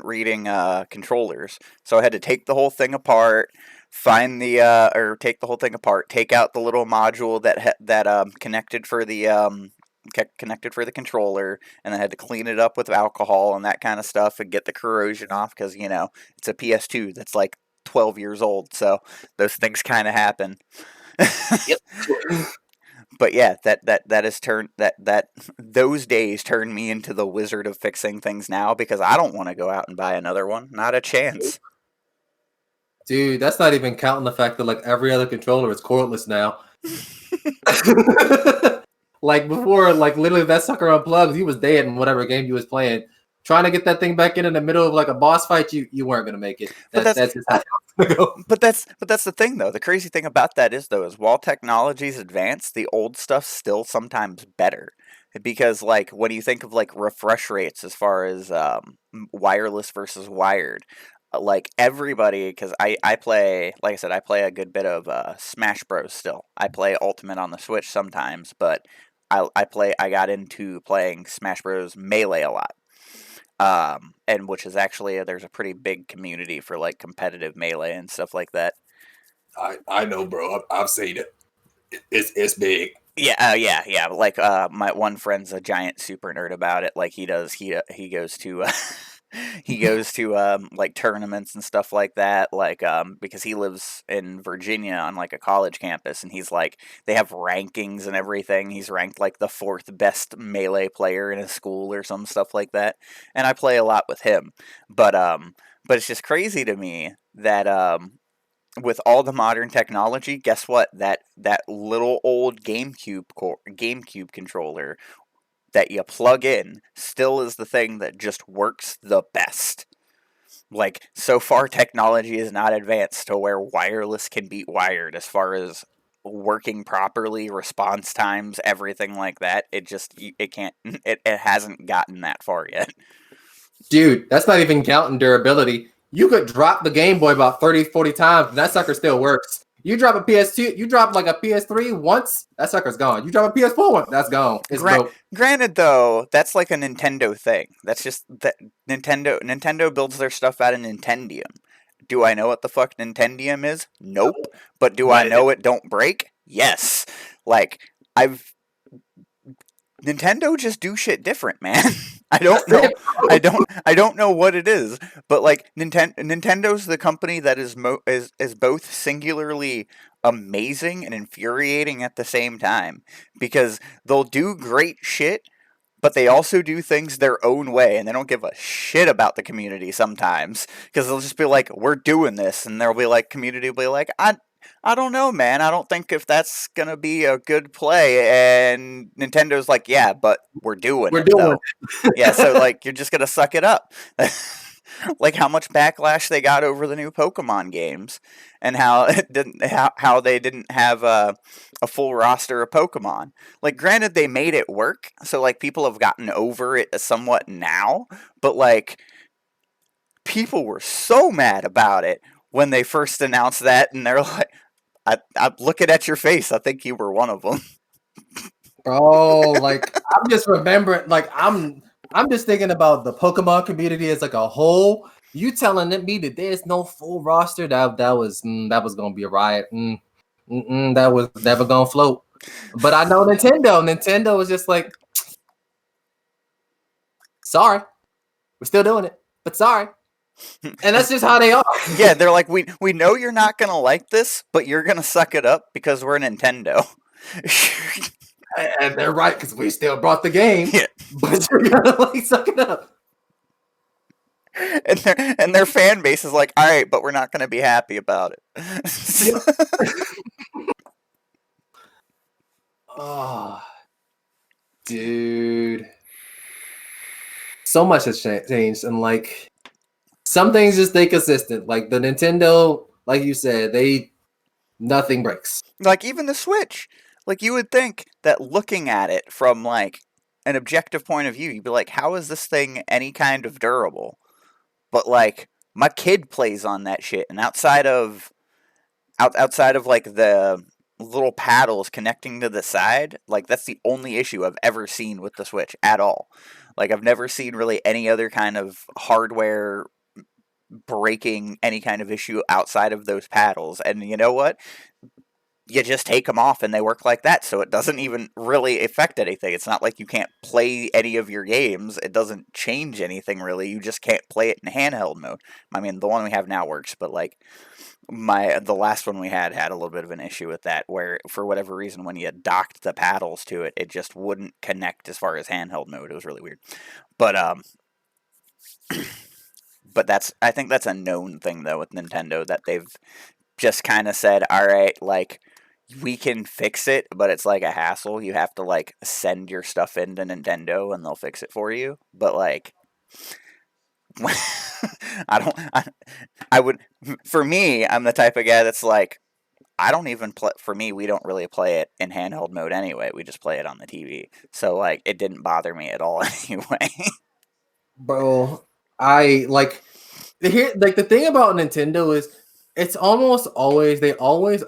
reading controllers. So I had to take the whole thing apart, find the or take the whole thing apart, take out the little module that connected for the connected for the controller, and then had to clean it up with alcohol and that kind of stuff and get the corrosion off because it's a PS2 that's like 12 years old, so those things kind of happen. Yep. But yeah, that has turned that those days turned me into the wizard of fixing things now because I don't want to go out and buy another one. Not a chance. Dude, that's not even counting the fact that like every other controller is cordless now. Like before, like literally that sucker unplugged, he was dead in whatever game you was playing. Trying to get that thing back in the middle of like a boss fight, you weren't gonna make it. But That's just how it's gonna go. that's the thing though. The crazy thing about that is while technology's advanced, the old stuff's still sometimes better. Because like when you think of like refresh rates as far as wireless versus wired, like everybody, because I play, like I said, I play a good bit of Smash Bros. Still. I play Ultimate on the Switch sometimes, but I got into playing Smash Bros. Melee a lot. And which is actually there's a pretty big community for like competitive melee and stuff like that. I know, bro. I've seen it. It's big. Yeah, yeah. Like my one friend's a giant super nerd about it. Like he goes to he goes to like tournaments and stuff like that. Like because he lives in Virginia on like a college campus, and he's like they have rankings and everything. He's ranked like the fourth best melee player in his school or some stuff like that. And I play a lot with him, but it's just crazy to me that with all the modern technology, guess what? That little old GameCube controller that you plug in still is the thing that just works the best. Like, so far technology is not advanced to where wireless can beat wired as far as working properly, response times, everything like that. It can't it hasn't gotten that far yet. Dude, that's not even counting durability. You could drop the Game Boy about 30, 40 times, and that sucker still works. You drop a PS2, you drop like a PS3 once, that sucker's gone. You drop a PS4 once, that's gone. It's broke. Granted, though, that's like a Nintendo thing. That's just that Nintendo builds their stuff out of Nintendium. Do I know what the fuck Nintendium is? Nope. But do I know it don't break? Yes. Like, Nintendo just do shit different, man. I don't know. I don't know what it is, but like Nintendo's the company that is both singularly amazing and infuriating at the same time, because they'll do great shit, but they also do things their own way, and they don't give a shit about the community sometimes, because they'll just be like, "We're doing this," and there'll be like community will be like, I don't know, man. I don't think if that's gonna be a good play. And Nintendo's like, yeah, but we're doing it, though. Yeah, so like you're just gonna suck it up. Like how much backlash they got over the new Pokemon games, and how they didn't have a full roster of Pokemon. Like, granted, they made it work, so like people have gotten over it somewhat now, but like people were so mad about it when they first announced that, and they're like, I'm looking at your face. I think you were one of them. Bro, like I'm just remembering, like I'm just thinking about the Pokemon community as like a whole. You telling me that there's no full roster? That was gonna be a riot. That was never gonna float. But I know Nintendo. Nintendo was just like, sorry, we're still doing it, but sorry. And that's just how they are. Yeah, they're like, we know you're not gonna like this, but you're gonna suck it up because we're Nintendo. And they're right, because we still brought the game. Yeah. But you're gonna like suck it up. And their fan base is like, all right, but we're not gonna be happy about it. Oh, dude. So much has changed, and like some things just stay consistent. Like the Nintendo, like you said, nothing breaks. Like even the Switch. Like you would think that looking at it from like an objective point of view, you'd be like, how is this thing any kind of durable? But like my kid plays on that shit, and outside of like the little paddles connecting to the side, like that's the only issue I've ever seen with the Switch at all. Like I've never seen really any other kind of hardware breaking any kind of issue outside of those paddles. And you know what? You just take them off and they work like that, so it doesn't even really affect anything. It's not like you can't play any of your games. It doesn't change anything really. You just can't play it in handheld mode. I mean, the one we have now works, but like the last one we had a little bit of an issue with that, where for whatever reason when you docked the paddles to it, it just wouldn't connect as far as handheld mode. It was really weird. But but I think that's a known thing though with Nintendo, that they've just kind of said, all right, like we can fix it, but it's like a hassle. You have to like send your stuff into Nintendo and they'll fix it for you. But like I would, for me, I'm the type of guy that's like, I don't even play, for me, we don't really play it in handheld mode anyway. We just play it on the TV. So like it didn't bother me at all anyway. Bro, I like the thing about Nintendo is it's almost always, they always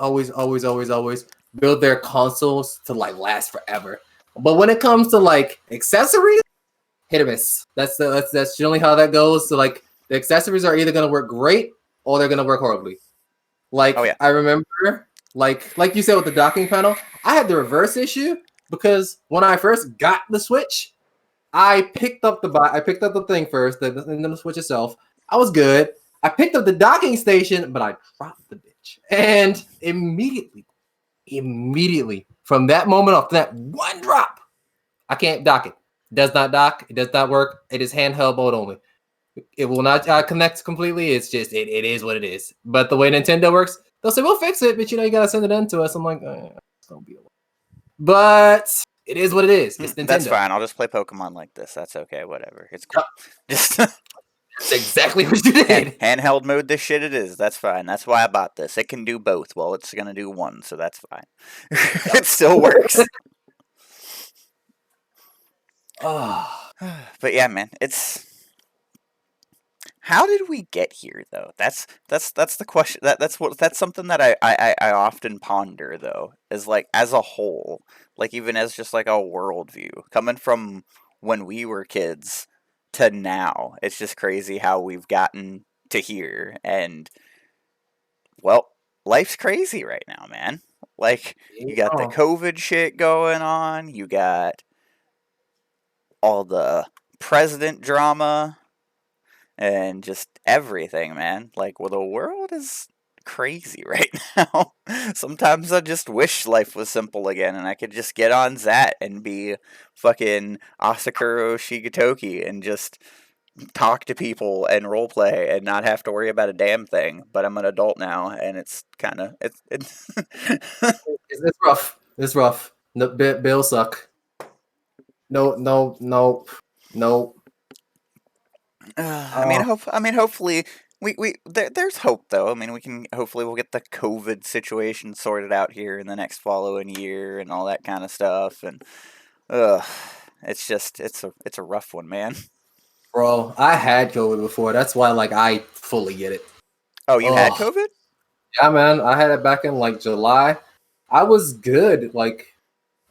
build their consoles to like last forever. But when it comes to like accessories, hit or miss. That's generally how that goes. So like the accessories are either gonna work great or they're gonna work horribly. Like oh, yeah. I remember, like you said with the docking panel, I had the reverse issue because when I first got the Switch, I picked up the thing first, and then the Switch itself. I was good. I picked up the docking station, but I dropped the bitch. And immediately, from that moment off, that one drop, I can't dock it. It does not dock. It does not work. It is handheld mode only. It will not connect completely. It's just, it is what it is. But the way Nintendo works, They'll say, we'll fix it, but you gotta send it in to us. I'm like, it's gonna be a while. But it is what it is. It's Nintendo. That's fine. I'll just play Pokemon like this. That's okay. Whatever. It's cool. Just that's exactly what you did. Handheld mode this shit it is. That's fine. That's why I bought this. It can do both. Well, it's going to do one, so that's fine. It still works. But yeah, man. It's... How did we get here, though? That's the question. That's something that I often ponder, though, is like as a whole, like even as just like a worldview, coming from when we were kids to now. It's just crazy how we've gotten to here, and well, life's crazy right now, man. Like you got the COVID shit going on, you got all the president drama. And just everything, man. Like, well, the world is crazy right now. Sometimes I just wish life was simple again and I could just get on Zat and be fucking Asakura Shigetoki and just talk to people and roleplay and not have to worry about a damn thing. But I'm an adult now and it's kind of... It's It's rough. It's rough. No, Bill suck. No. I mean, hopefully, there's hope though. I mean, we'll get the COVID situation sorted out here in the next following year and all that kind of stuff. And, it's a rough one, man. Bro, I had COVID before. That's why, like, I fully get it. Oh, you had COVID? Yeah, man. I had it back in like July. I was good. Like,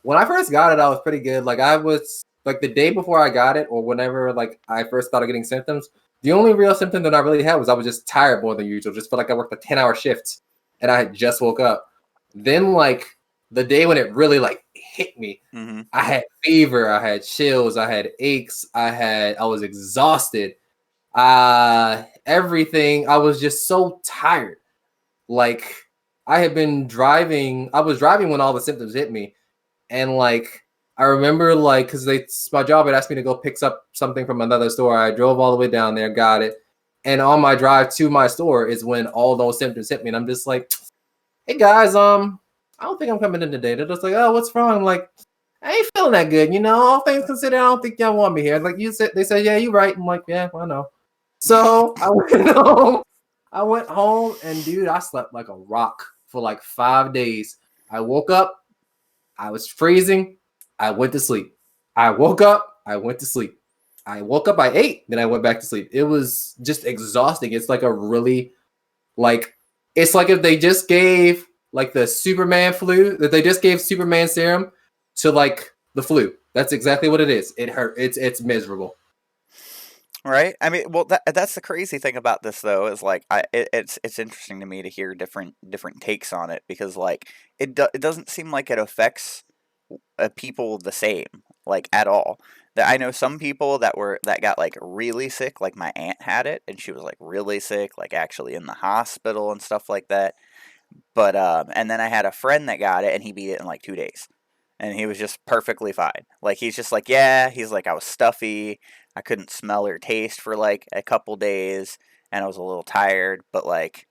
when I first got it, I was pretty good. Like, I was like the day before I got it, or whenever like I first started getting symptoms. The only real symptom that I really had was I was just tired more than usual. Just felt like I worked a 10-hour shift, and I had just woke up. Then, like the day when it really like hit me, I had fever, I had chills, I had aches, I was exhausted. Everything. I was just so tired. Like I had been driving. I was driving when all the symptoms hit me, and like I remember, like, because my job had asked me to go pick up something from another store. I drove all the way down there, got it, and on my drive to my store is when all those symptoms hit me, and I'm just like, "Hey guys, I don't think I'm coming in today." They're just like, "Oh, what's wrong?" I'm like, "I ain't feeling that good, All things considered, I don't think y'all want me here." Like they said, "Yeah, you're right." I'm like, "Yeah, I know." So I went home. I went home, and dude, I slept like a rock for like 5 days. I woke up, I was freezing. I went to sleep. I woke up. I went to sleep. I woke up. I ate. Then I went back to sleep. It was just exhausting. It's like a really, like, it's like if they just gave like the Superman flu, that they just gave Superman serum to like the flu. That's exactly what it is. It hurt. It's miserable. Right. I mean, well, that's the crazy thing about this, though, is like it's interesting to me to hear different takes on it because like it doesn't seem like it affects people the same, like at all. That I know some people that got like really sick, like my aunt had it and she was like really sick, like actually in the hospital and stuff like that. But and then I had a friend that got it and he beat it in like 2 days. And he was just perfectly fine. Like he's just like, yeah, he's like I was stuffy, I couldn't smell or taste for like a couple days and I was a little tired, but like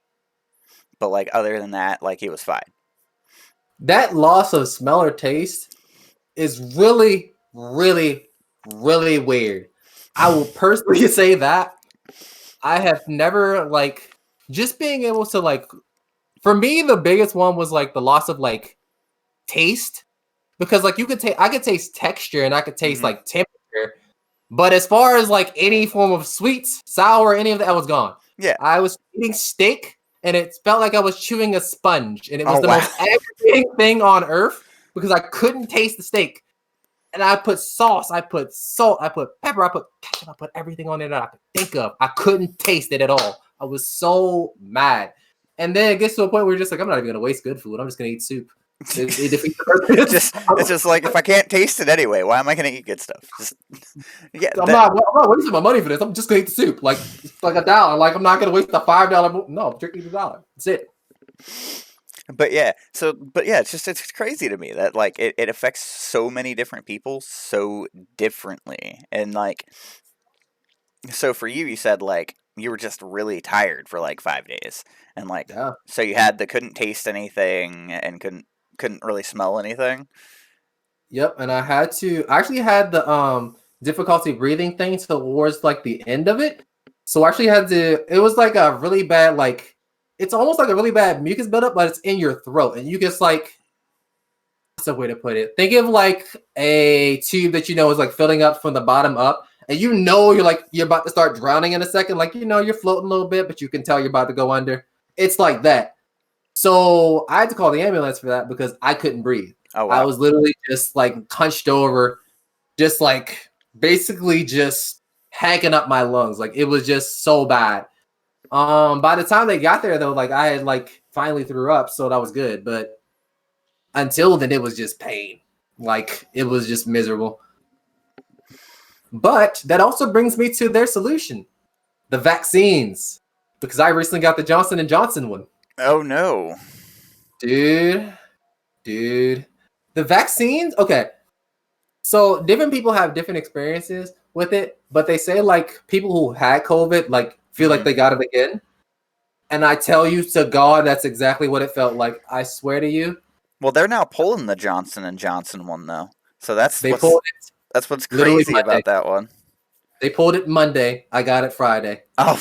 other than that, like he was fine. That loss of smell or taste is really, really, really weird. I will personally say that I have never like just being able to like, for me, the biggest one was like the loss of like taste because like I could taste texture and I could taste like temperature, but as far as like any form of sweets, sour, any of that was gone. Yeah, I was eating steak and it felt like I was chewing a sponge, and it was the most aggravating thing on earth because I couldn't taste the steak. And I put sauce, I put salt, I put pepper, I put ketchup, I put everything on it that I could think of. I couldn't taste it at all. I was so mad. And then it gets to a point where you're just like, I'm not even gonna waste good food. I'm just gonna eat soup. It's just like if I can't taste it anyway, why am I gonna eat good stuff? Yeah, I'm not wasting my money for this. I'm just gonna eat the soup, like $1. Like I'm not gonna waste the $5. No, I'm drinking $1. That's it. But yeah, it's crazy to me that like it affects so many different people so differently, and like so for you said like you were just really tired for like 5 days, and like Yeah. so you had the couldn't taste anything and couldn't really smell anything. Yep, and I actually had the difficulty breathing thing towards like the end of it. So I actually had to it was like a really bad like it's almost like a really bad mucus buildup, but it's in your throat. And you just like what's a way to put it? Think of like a tube that you know is like filling up from the bottom up, and you know you're about to start drowning in a second. Like you know you're floating a little bit, but you can tell you're about to go under. It's like that. So I had to call the ambulance for that because I couldn't breathe. Oh I wow. was literally just like hunched over, just like basically just hacking up my lungs. Like it was just so bad. By the time they got there though, like I had like finally threw up, so that was good. But until then, it was just pain. Like it was just miserable. But that also brings me to their solution, the vaccines, because I recently got the Johnson and Johnson one. Oh no. Dude, dude, the vaccines. Okay, so different people have different experiences with it, but they say like people who had COVID like feel like Hmm. they got it again. And I tell you to God, that's exactly what it felt like. I swear to you, Well, they're now pulling the Johnson and Johnson one though, so they pulled it that's what's literally crazy Monday. about that one. They pulled it Monday. I got it Friday. Oh.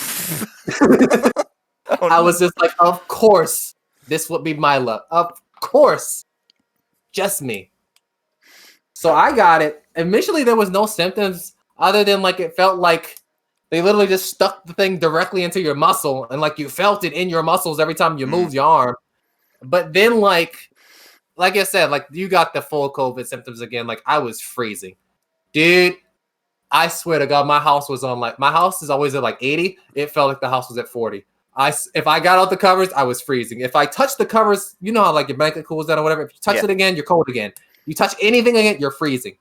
Oh I no. was just like, of course, this would be my luck. Of course, just me. So I got it. Initially, there was no symptoms other than like it felt like they literally just stuck the thing directly into your muscle and like you felt it in your muscles every time you Mm. moved your arm. But then like I said, like you got the full COVID symptoms again. Like I was freezing. Dude, I swear to God, my house was on like my house is always at like 80. It felt like the house was at 40. If I got out the covers, I was freezing. If I touched the covers, you know how like your blanket cools down or whatever. If you touch Yeah. it again, you're cold again. You touch anything again, you're freezing.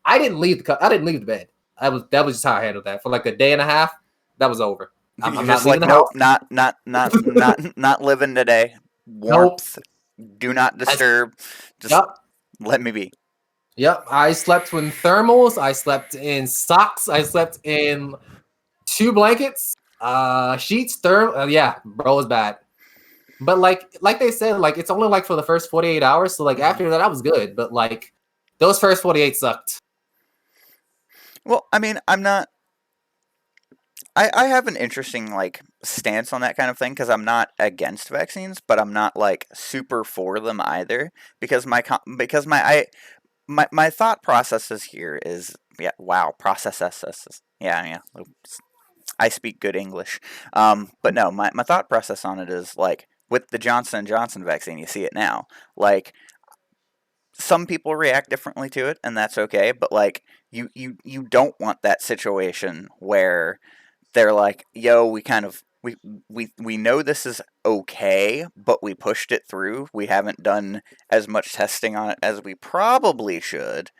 I didn't leave the bed. That was just how I handled that for like a day and a half. That was over. You're I'm not just leaving like, the nope, house. not living today. Nope. Warmth, do not I, disturb. Just yep. let me be. Yep. I slept in thermals. I slept in socks. I slept in 2 blankets, sheets, yeah, bro, it was bad. But like they said, like it's only like for the first 48 hours. So like Mhm. after that, I was good. But like those first 48 sucked. Well, I mean, I'm not. I have an interesting like stance on that kind of thing because I'm not against vaccines, but I'm not like super for them either because my thought processes here is yeah, wow, processes, yeah, oops. I speak good English. But no, my thought process on it is like with the Johnson and Johnson vaccine, you see it now. Like some people react differently to it, and that's okay. But like you don't want that situation where they're like, "Yo, we kind of we know this is okay, but we pushed it through. We haven't done as much testing on it as we probably should."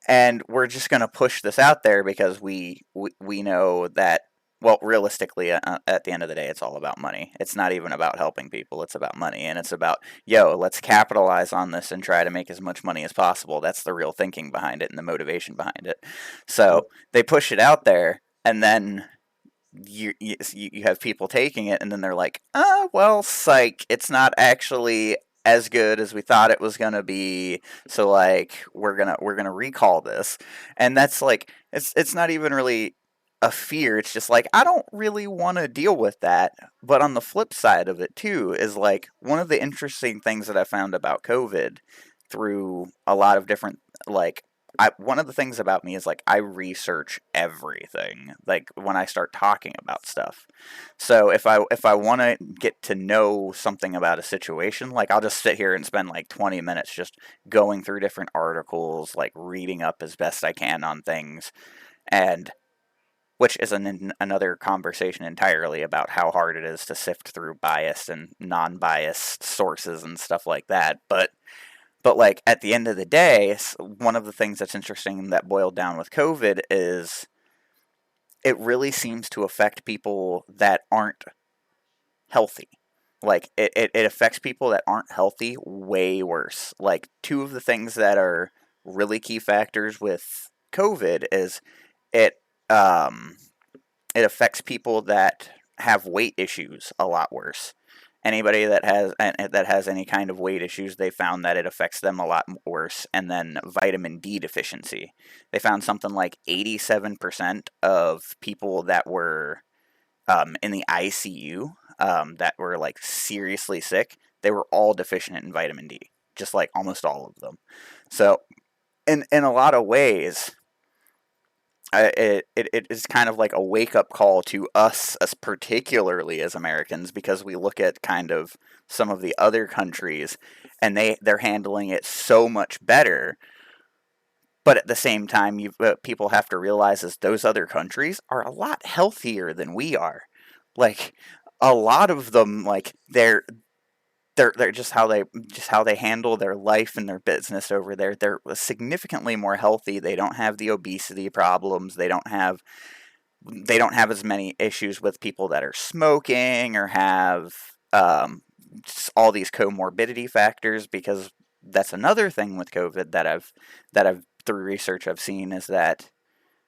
And we're just going to push this out there because we know that well realistically at the end of the day it's all about money. It's not even about helping people, it's about money, and it's about yo, let's capitalize on this and try to make as much money as possible. That's the real thinking behind it and the motivation behind it. So Yep. they push it out there, and then you have people taking it, and then they're like, well, psych, it's not actually as good as we thought it was gonna be. So like, we're gonna recall this, and that's like, it's not even really a fear. It's just like I don't really want to deal with that. But on the flip side of it too is like one of the interesting things that I found about COVID through a lot of different like one of the things about me is like I research everything like when I start talking about stuff. So if I want to get to know something about a situation, like I'll just sit here and spend like 20 minutes just going through different articles, like reading up as best I can on things, and which is another conversation entirely about how hard it is to sift through biased and non-biased sources and stuff like that. But like at the end of the day, one of the things that's interesting that boiled down with COVID is it really seems to affect people that aren't healthy. Like it affects people that aren't healthy way worse. Like two of the things that are really key factors with COVID is it um it affects people that have weight issues a lot worse. Anybody that has any kind of weight issues, they found that it affects them a lot worse. And then vitamin D deficiency, they found something like 87% of people that were in the ICU, that were like seriously sick, they were all deficient in vitamin D, just like almost all of them. So in a lot of ways, it is kind of like a wake up call to us, as particularly as Americans, because we look at kind of some of the other countries, and they're handling it so much better. But at the same time, people have to realize is those other countries are a lot healthier than we are. Like a lot of them, like they're just how they handle their life and their business over there. They're significantly more healthy. They don't have the obesity problems. They don't have as many issues with people that are smoking or have all these comorbidity factors, because that's another thing with COVID that I've through research I've seen is that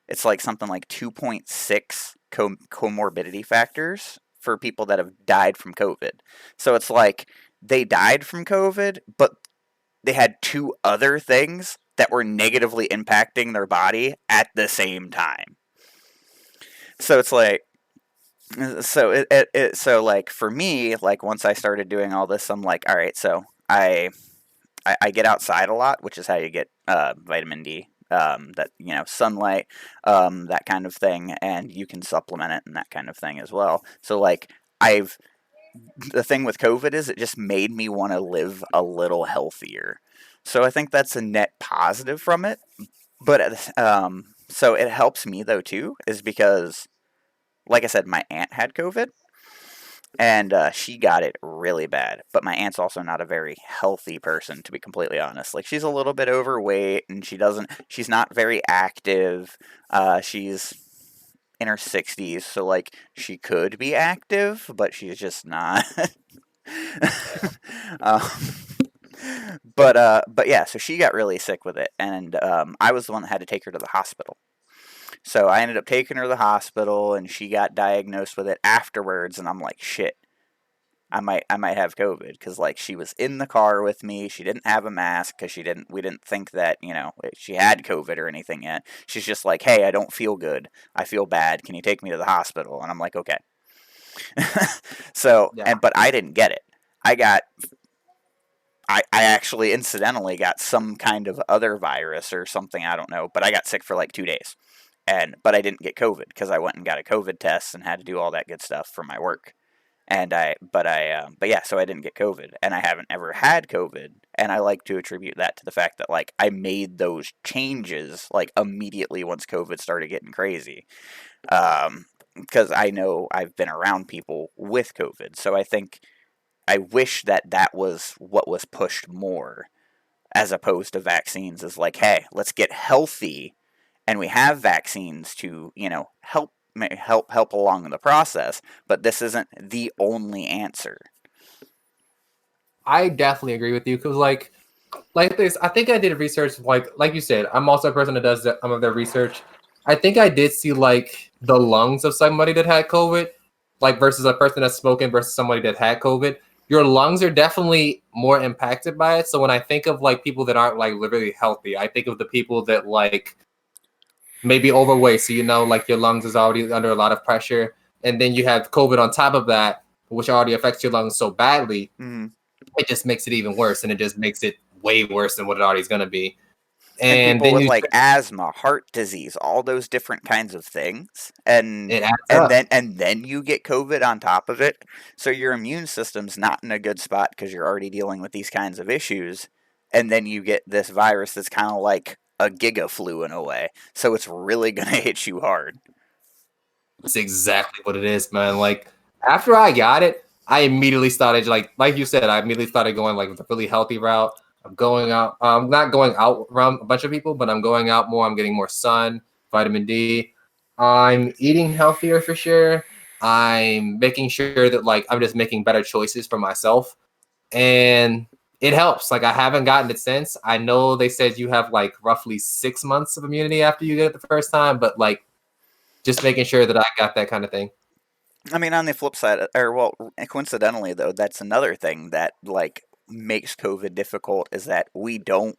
it's like something like 2.6 comorbidity factors for people that have died from COVID. So it's like they died from COVID, but they had two other things that were negatively impacting their body at the same time. So it's like so like for me, like once I started doing all this, I'm like, all right, so I get outside a lot, which is how you get vitamin D. That sunlight, that kind of thing, and you can supplement it and that kind of thing as well. So like I've the thing with COVID is it just made me want to live a little healthier. So I think that's a net positive from it. But so it helps me though too, is because like I said, my aunt had COVID, and she got it really bad. But my aunt's also not a very healthy person, to be completely honest. Like she's a little bit overweight, and she's not very active. She's in her 60s, so like she could be active, but she's just not. um, but yeah, so she got really sick with it, and I was the one that had to take her to the hospital. So I ended up taking her to the hospital, and she got diagnosed with it afterwards. And I'm like, shit, I might have COVID, because like she was in the car with me. She didn't have a mask because we didn't think that she had COVID or anything yet. She's just like, hey, I don't feel good. I feel bad. Can you take me to the hospital? And I'm like, okay. So Yeah. but I didn't get it. I got I actually incidentally got some kind of other virus or something, I don't know, but I got sick for like 2 days. But I didn't get COVID because I went and got a COVID test and had to do all that good stuff for my work. But yeah, so I didn't get COVID, and I haven't ever had COVID, and I like to attribute that to the fact that like I made those changes like immediately once COVID started getting crazy, because I know I've been around people with COVID, so I wish that was what was pushed more, as opposed to vaccines, is like, hey, let's get healthy, and we have vaccines to help along the process, but this isn't the only answer. I definitely agree with you because like this, I think I did research like you said. I'm also a person that does some of their research. I think I did see like the lungs of somebody that had COVID, like versus a person that's smoking versus somebody that had COVID. Your lungs are definitely more impacted by it. So when I think of like people that aren't like literally healthy, I think of the people that like maybe overweight. So like your lungs is already under a lot of pressure, and then you have COVID on top of that, which already affects your lungs so badly. Mm-hmm. It just makes it even worse, and it just makes it way worse than what it already is going to be. And And people then with like asthma, heart disease, all those different kinds of things, and it adds and up. then you get COVID on top of it. So your immune system's not in a good spot because you're already dealing with these kinds of issues, and then you get this virus that's kind of like a giga flu in a way. So it's really gonna hit you hard. It's exactly what it is, man. Like after I got it, I immediately started like you said, I immediately started going like with a really healthy route. I'm going out. I'm not going out around a bunch of people, but I'm going out more. I'm getting more sun, vitamin D. I'm eating healthier for sure. I'm making sure that like I'm just making better choices for myself, and it helps. Like I haven't gotten it since. I know they said you have like roughly 6 months of immunity after you get it the first time, but like just making sure that I got that kind of thing. I mean, on the flip side, or well, coincidentally though, that's another thing that like makes COVID difficult is that we don't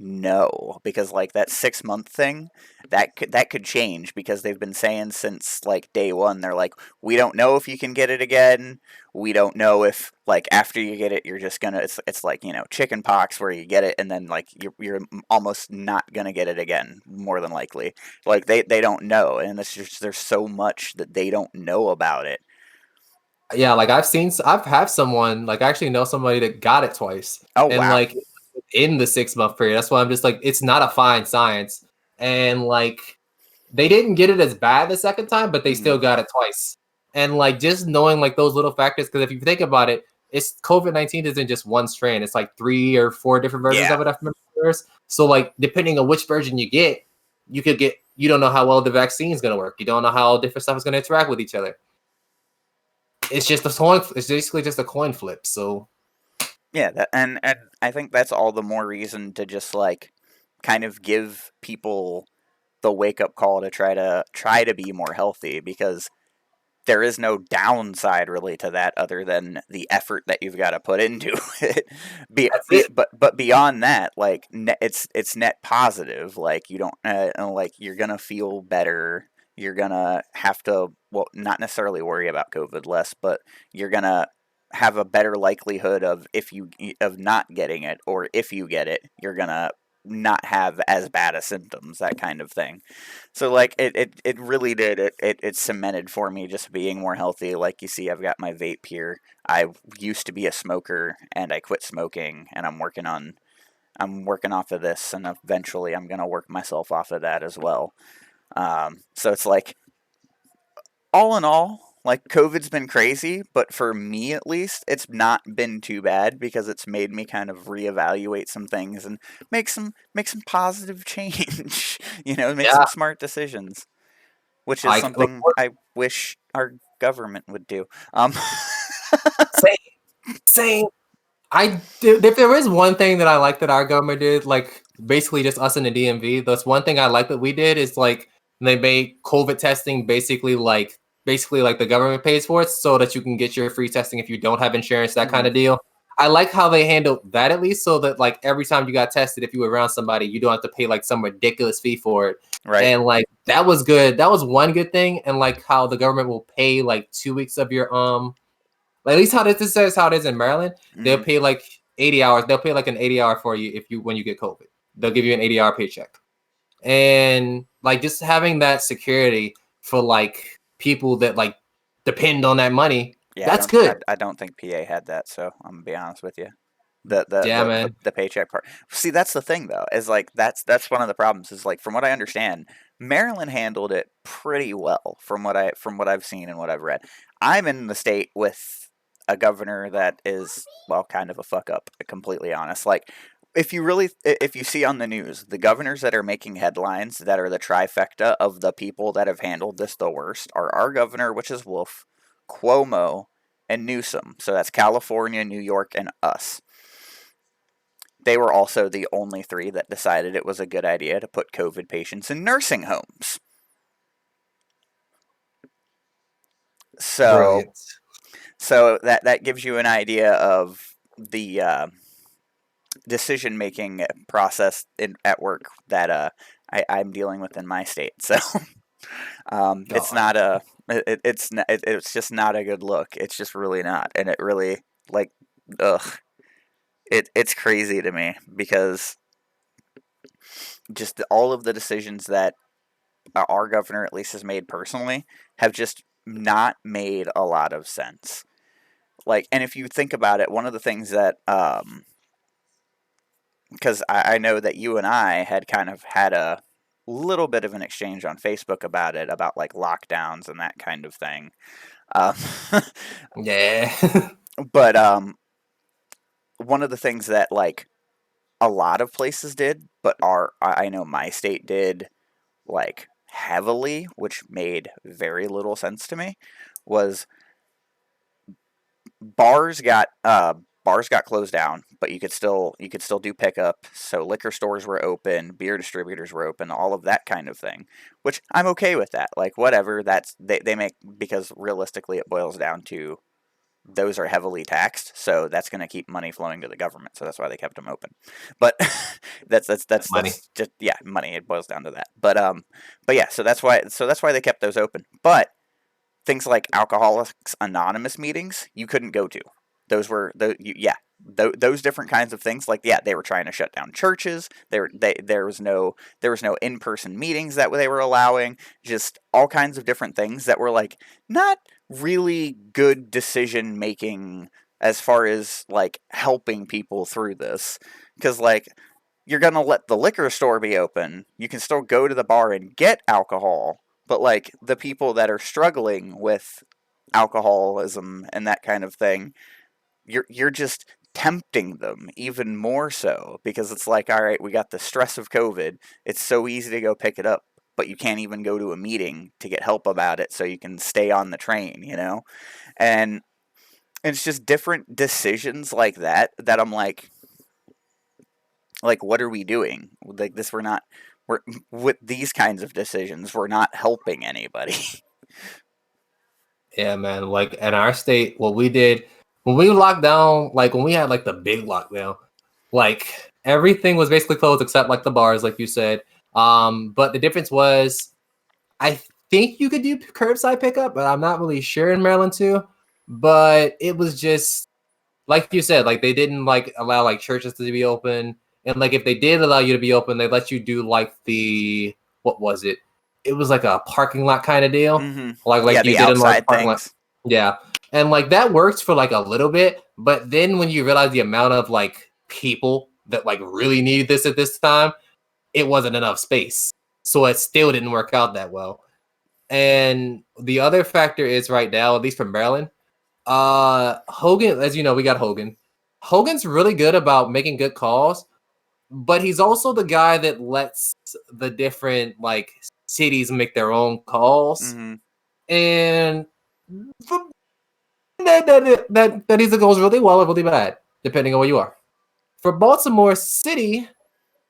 know, because like that 6 month thing, that could change, because they've been saying since like day one, they're like, we don't know if you can get it again. We don't know if like after you get it, you're just gonna it's like, chicken pox, where you get it and then like you're almost not gonna get it again, more than likely. Like they don't know, and it's just there's so much that they don't know about it. Yeah, like I've had someone, like I actually know somebody that got it twice, Oh and wow. like in the 6 month period. That's why I'm just like, it's not a fine science, and like they didn't get it as bad the second time, but they Mm, still got it twice. And like just knowing like those little factors, because if you think about it, it's COVID-19 isn't just one strain; it's like 3 or 4 different versions yeah. of it. After so like depending on which version you get, you don't know how well the vaccine is going to work. You don't know how different stuff is going to interact with each other. It's just a coin. It's basically just a coin flip. So Yeah, and I think that's all the more reason to just like kind of give people the wake up call to try to be more healthy, because there is no downside really to that other than the effort that you've got to put into it. that's it. But beyond that, like it's net positive. Like you don't like you're gonna feel better. You're gonna have to, well, not necessarily worry about COVID less, but you're gonna have a better likelihood of of not getting it, or if you get it, you're gonna not have as bad a symptoms, that kind of thing. So like it really did it cemented for me just being more healthy. Like you see, I've got my vape here. I used to be a smoker and I quit smoking, and I'm working off of this, and eventually I'm gonna work myself off of that as well. So it's like, all in all, like COVID's been crazy, but for me at least, it's not been too bad, because it's made me kind of reevaluate some things and make some positive change. Make Yeah, some smart decisions, which is like something I wish our government would do. same, same. If there is one thing that I like that our government did, like basically just us in the DMV, that's one thing I like that we did is like they made COVID testing basically like the government pays for it, so that you can get your free testing if you don't have insurance, that kind Mhm. of deal. I like how they handled that, at least, so that like every time you got tested, if you were around somebody, you don't have to pay like some ridiculous fee for it. Right. And like that was good. That was one good thing. And like how the government will pay like 2 weeks of your like, at least how this says how it is in Maryland. They'll Hmm. pay like 80 hours. They'll pay like an 80 hour for you when you get COVID. They'll give you an 80 hour paycheck. And like just having that security for like people that like depend on that money, Yeah, that's good. I don't think PA had that, so I'm gonna be honest with you. The the Yeah, the the, man. the paycheck part. See, that's the thing though, is like that's one of the problems. Is like, from what I understand, Maryland handled it pretty well, from what I've seen and what I've read. I'm in the state with a governor that is, well, kind of a fuck up. Completely honest. Like, if you see on the news the governors that are making headlines, that are the trifecta of the people that have handled this the worst, are our governor, which is Wolf, Cuomo, and Newsom. So that's California, New York, and us. They were also the only three that decided it was a good idea to put COVID patients in nursing homes. So, Brilliant. so that gives you an idea of the decision making process at work that I'm dealing with in my state. So it's God. not a it's just not a good look. It's just really not, and it really, like, ugh, it's crazy to me, because just all of the decisions that our governor at least has made personally have just not made a lot of sense. Like, and if you think about it, one of the things that because I know that you and I had kind of had a little bit of an exchange on Facebook about it, about like lockdowns and that kind of thing. Um, Yeah. but one of the things that like a lot of places did, but I know my state did like heavily, which made very little sense to me, was bars got bars got closed down, but you could still do pickup. So liquor stores were open, beer distributors were open, all of that kind of thing. Which I'm okay with that. Like whatever, that's they make, because realistically it boils down to those are heavily taxed, so that's going to keep money flowing to the government. So that's why they kept them open. But Money. that's just, yeah, money. It boils down to that. But yeah, so that's why they kept those open. But things like Alcoholics Anonymous meetings, you couldn't go to. Those different kinds of things. Like, yeah, they were trying to shut down churches. There was no in-person meetings that they were allowing. Just all kinds of different things that were like not really good decision making as far as like helping people through this. Because like, you're gonna let the liquor store be open. You can still go to the bar and get alcohol, but like the people that are struggling with alcoholism and that kind of thing, you're just tempting them even more so, because it's like, all right, we got the stress of COVID. It's so easy to go pick it up, but you can't even go to a meeting to get help about it so you can stay on the train, And it's just different decisions like that I'm like, what are we doing? Like this, we're with these kinds of decisions, we're not helping anybody. Yeah, man. Like in our state, what we did when we locked down, like when we had like the big lockdown, like everything was basically closed except like the bars, like you said. But the difference was, I think you could do curbside pickup, but I'm not really sure in Maryland too. But it was just like you said, like they didn't like allow like churches to be open, and like if they did allow you to be open, they let you do like the what was it? It was like a parking lot kind of deal, Mm-hmm. like Yeah, you the did in like outside parking lot. things. Yeah, and like that worked for like a little bit, but then when you realize the amount of like people that like really needed this at this time, it wasn't enough space, so it still didn't work out that well. And the other factor is right now, at least for Maryland, Hogan, as you know, we got Hogan. Hogan's really good about making good calls, but he's also the guy that lets the different like cities make their own calls. Mm-hmm. And that either goes really well or really bad, depending on where you are. For Baltimore City,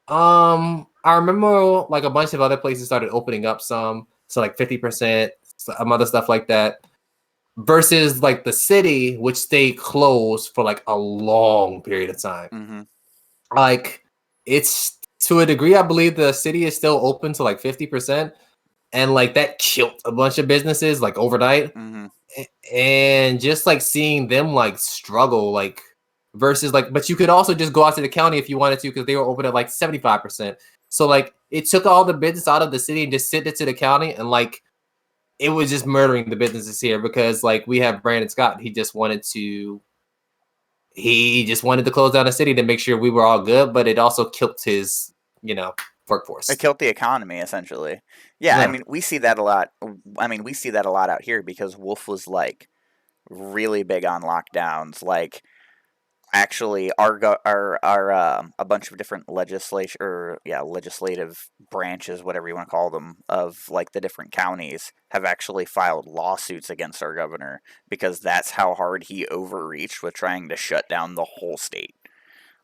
I remember like a bunch of other places started opening up some, so like 50%, some other stuff like that. Versus like the city, which stayed closed for like a long period of time. Mm-hmm. Like it's to a degree, I believe the city is still open to like 50%, and like that killed a bunch of businesses like overnight. Mm-hmm. And just like seeing them like struggle, like versus like, but you could also just go out to the county if you wanted to because they were open at like 75%. So like it took all the business out of the city and just sent it to the county, and like it was just murdering the businesses here because like we have Brandon Scott. He just wanted to close down the city to make sure we were all good, but it also killed his, It workforce. killed the economy essentially. Yeah, I Yeah. mean, we see that a lot. I mean, we see that a lot out here because Wolf was like really big on lockdowns. Like, actually, a bunch of different legislative branches, whatever you want to call them, of like the different counties have actually filed lawsuits against our governor because that's how hard he overreached with trying to shut down the whole state.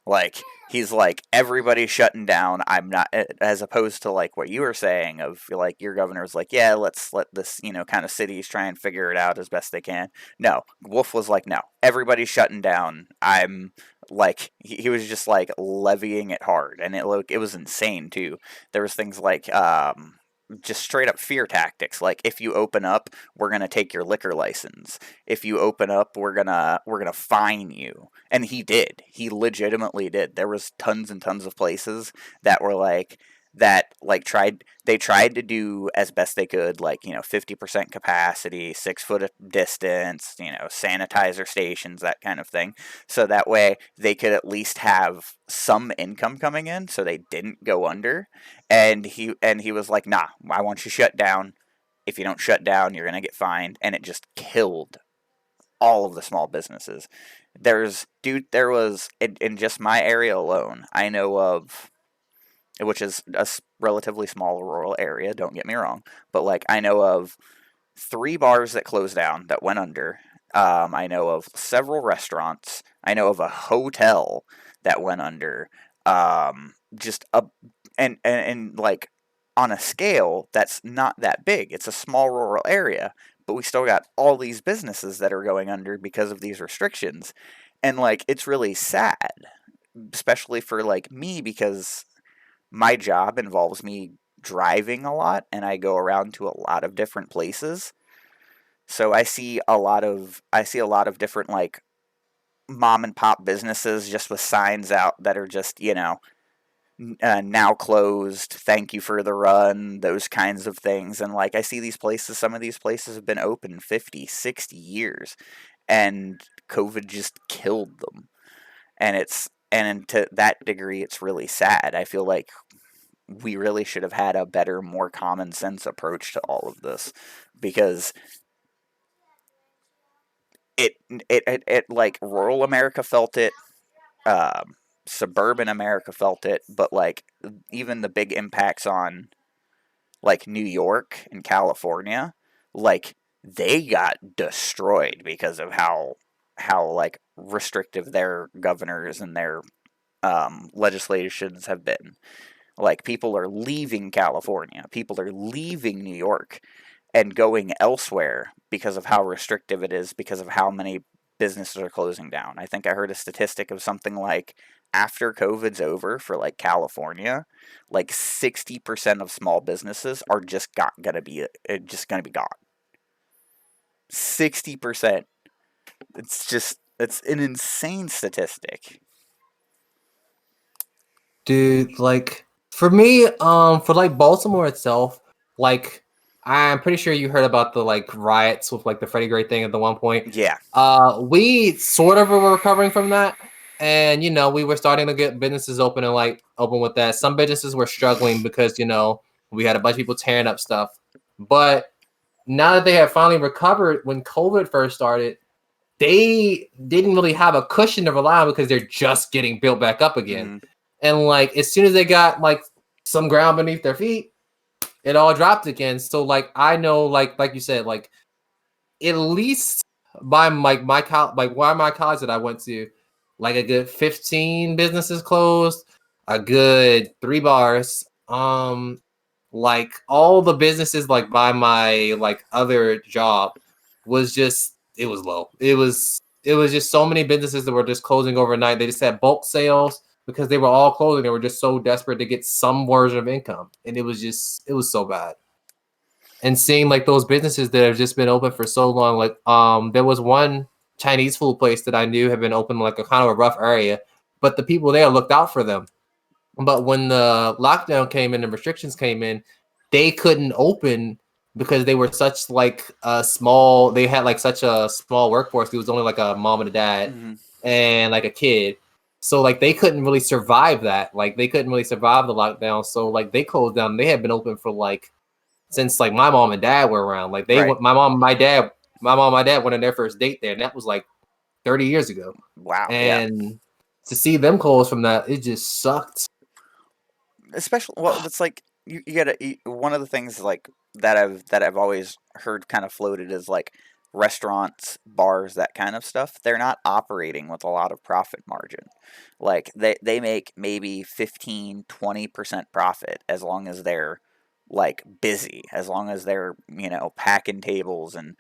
Like, he's like, everybody's shutting down. I'm not, as opposed to like what you were saying of like your governor's like, yeah, let's let this, kind of cities try and figure it out as best they can. No, Wolf was like, no, everybody's shutting down. I'm like, he was just like levying it hard, and it was insane too. There was things like, just straight up fear tactics, like if you open up, we're gonna take your liquor license. If you open up, we're gonna fine you. And he did. He legitimately did. There was tons and tons of places that were like tried to do as best they could, like 50% capacity, 6 foot distance, sanitizer stations, that kind of thing, so that way they could at least have some income coming in, so they didn't go under. And he was like, nah, I want you shut down. If you don't shut down, you're gonna get fined. And it just killed all of the small businesses. There was in just my area alone, I know of, which is a relatively small rural area, don't get me wrong, but like I know of 3 bars that closed down, that went under, I know of several restaurants. I know of a hotel that went under. Just a and like on a scale that's not that big. It's a small rural area, but we still got all these businesses that are going under because of these restrictions. And like it's really sad, especially for like me because my job involves me driving a lot and I go around to a lot of different places. So I see a lot of different like mom and pop businesses just with signs out that are just, now closed, thank you for the run, those kinds of things. And like I see these places, some of these places have been open 50, 60 years and COVID just killed them. And to that degree it's really sad. I feel like we really should have had a better, more common sense approach to all of this because it like rural America felt it, suburban America felt it, but like even the big impacts on like New York and California, like they got destroyed because of how like restrictive their governors and their legislations have been. Like people are leaving California, people are leaving New York and going elsewhere because of how restrictive it is, because of how many businesses are closing down. I think I heard a statistic of something like after COVID's over for like California, like 60% of small businesses are just gonna be gone. 60%. It's an insane statistic. Dude, like for me, for like Baltimore itself, like I'm pretty sure you heard about the like riots with like the Freddie Gray thing at the one point. Yeah. We sort of were recovering from that, and we were starting to get businesses open and like open with that. Some businesses were struggling because we had a bunch of people tearing up stuff, but now that they have finally recovered, when COVID first started, they didn't really have a cushion to rely on because they're just getting built back up again. Mm-hmm. And like as soon as they got like some ground beneath their feet, it all dropped again. So like I know like you said, like at least by like like one of my college that I went to, like a good 15 businesses closed, a good 3 bars. Like all the businesses like by my like other job was just it was low. It was just so many businesses that were just closing overnight. They just had bulk sales because they were all closing. They were just so desperate to get some version of income. And it was so bad. And seeing like those businesses that have just been open for so long, like there was one Chinese food place that I knew had been open like a kind of a rough area, but the people there looked out for them. But when the lockdown came in and restrictions came in, they couldn't open because they were such like a small. They had like such a small workforce. It was only like a mom and a dad Mm-hmm. and like a kid. So like they couldn't really survive that. Like they couldn't really survive the lockdown. So like they closed down. They had been open for like since like my mom and dad were around. Like they Right. went. My mom, and my dad went on their first date there, and that was like 30 years ago. Wow. Yeah. And to see them close from that, it just sucked. Especially, well, it's like you gotta one of the things like that I've always heard kind of floated is like restaurants, bars, that kind of stuff. They're not operating with a lot of profit margin. Like they make maybe 15-20% profit as long as they're like busy, as long as they're packing tables and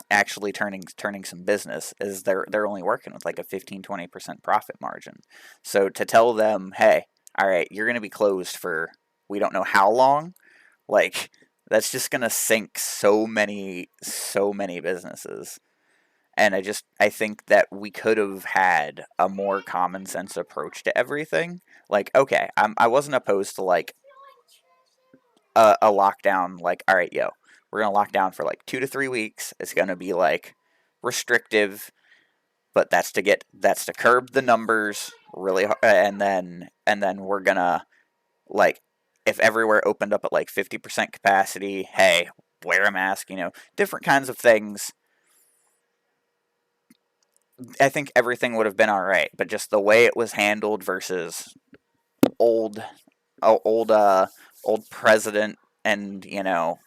actually turning some business, is they're only working with like a 15-20% profit margin. So to tell them, hey, all right, you're going to be closed for we don't know how long, like that's just going to sink so many businesses. And I think that we could have had a more common sense approach to everything. Like, okay, I wasn't opposed to like a lockdown. Like, all right, yo, we're gonna lock down for like 2 to 3 weeks. It's gonna be like restrictive, but that's to curb the numbers really, and then we're gonna like if everywhere opened up at like 50% capacity, hey, wear a mask. Different kinds of things. I think everything would have been all right, but just the way it was handled versus old, old, old president and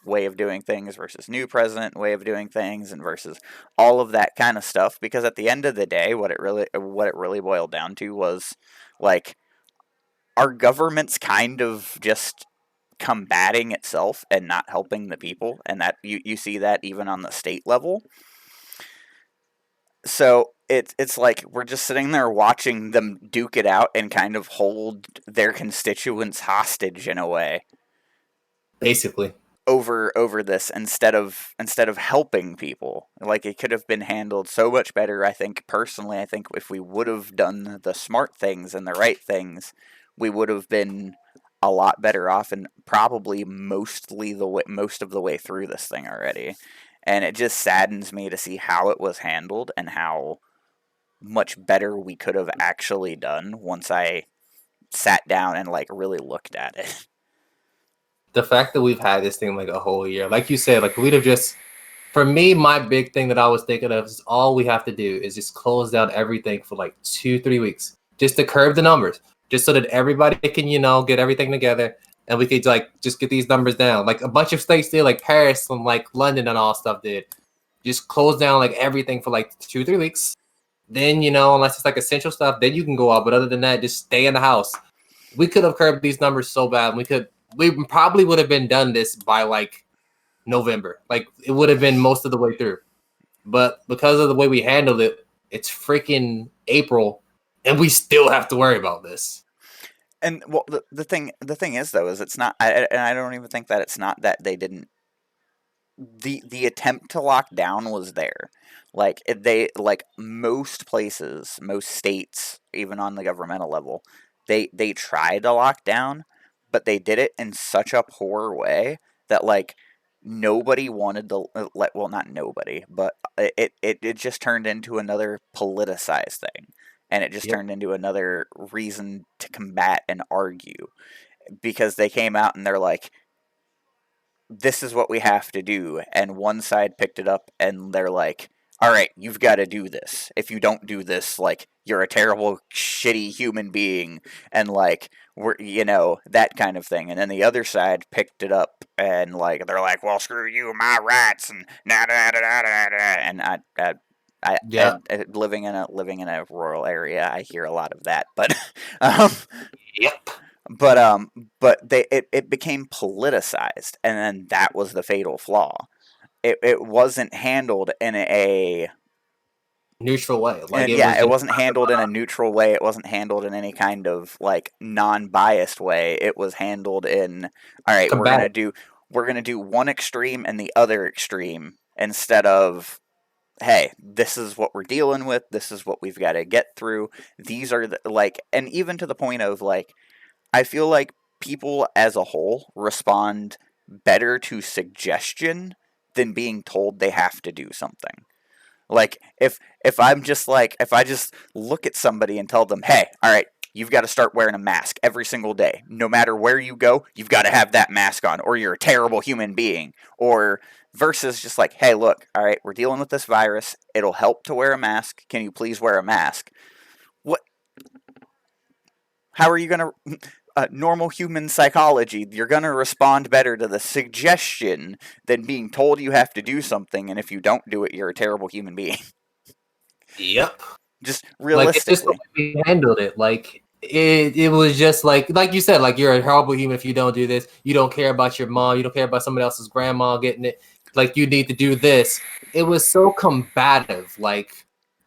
way of doing things versus new president way of doing things, and versus all of that kind of stuff. Because at the end of the day, what it really boiled down to was like our government's kind of just combating itself and not helping the people, and that you see that even on the state level. So it's like we're just sitting there watching them duke it out and kind of hold their constituents hostage in a way Basically. over this instead of helping people. Like, it could have been handled so much better. I think if we would have done the smart things and the right things, we would have been a lot better off, and probably most of the way through this thing already. And it just saddens me to see how it was handled and how much better we could have actually done once I sat down and like really looked at it. The fact that we've had this thing like a whole year, like you said, like we'd have just, for me, my big thing that I was thinking of is all we have to do is just close down everything for like 2-3 weeks, just to curb the numbers, just so that everybody can, get everything together, and we could like just get these numbers down. Like a bunch of states did, like Paris and like London and all stuff did. Just close down like everything for like 2-3 weeks. Then, unless it's like essential stuff, then you can go out. But other than that, just stay in the house. We could have curbed these numbers so bad. We probably would have been done this by like November. Like it would have been most of the way through. But because of the way we handled it, it's freaking April, and we still have to worry about this. And well, the thing is though, is it's not. And I don't even think that it's not that they didn't. The attempt to lock down was there. Like most places, most states, even on the governmental level, they tried to lock down, but they did it in such a poor way that like nobody wanted to not nobody, but it just turned into another politicized thing, and it just Yep. turned into another reason to combat and argue, because they came out and they're like, this is what we have to do, and one side picked it up and they're like, all right, you've got to do this. If you don't do this, like, you're a terrible, shitty human being, and like, we're that kind of thing. And then the other side picked it up and like they're like, well, screw you, my rights, and da da da da da da. And Yeah. living in a rural area, I hear a lot of that, but um, Yep. but it became politicized, and then that was the fatal flaw. It wasn't handled in a Neutral way. Like and it yeah, was it just wasn't handled in a neutral way. It wasn't handled in any kind of like non-biased way. It was handled in, all right, combative. we're gonna do one extreme and the other extreme, instead of, hey, this is what we're dealing with. This is what we've got to get through. These are and even to the point of like, I feel like people as a whole respond better to suggestion than being told they have to do something. Like, if I'm just like, if I just look at somebody and tell them, hey, all right, you've got to start wearing a mask every single day, no matter where you go, you've got to have that mask on, or you're a terrible human being. Or versus just like, hey, look, all right, we're dealing with this virus. It'll help to wear a mask. Can you please wear a mask? What? How are you gonna? Normal human psychology, you're going to respond better to the suggestion than being told you have to do something, and if you don't do it, you're a terrible human being. Yep. Just Like it's just the realistically. way we handled it. Like it was just like you said, like you're a horrible human if you don't do this. You don't care about your mom. You don't care about somebody else's grandma getting it. Like you need to do this. It was so combative. Like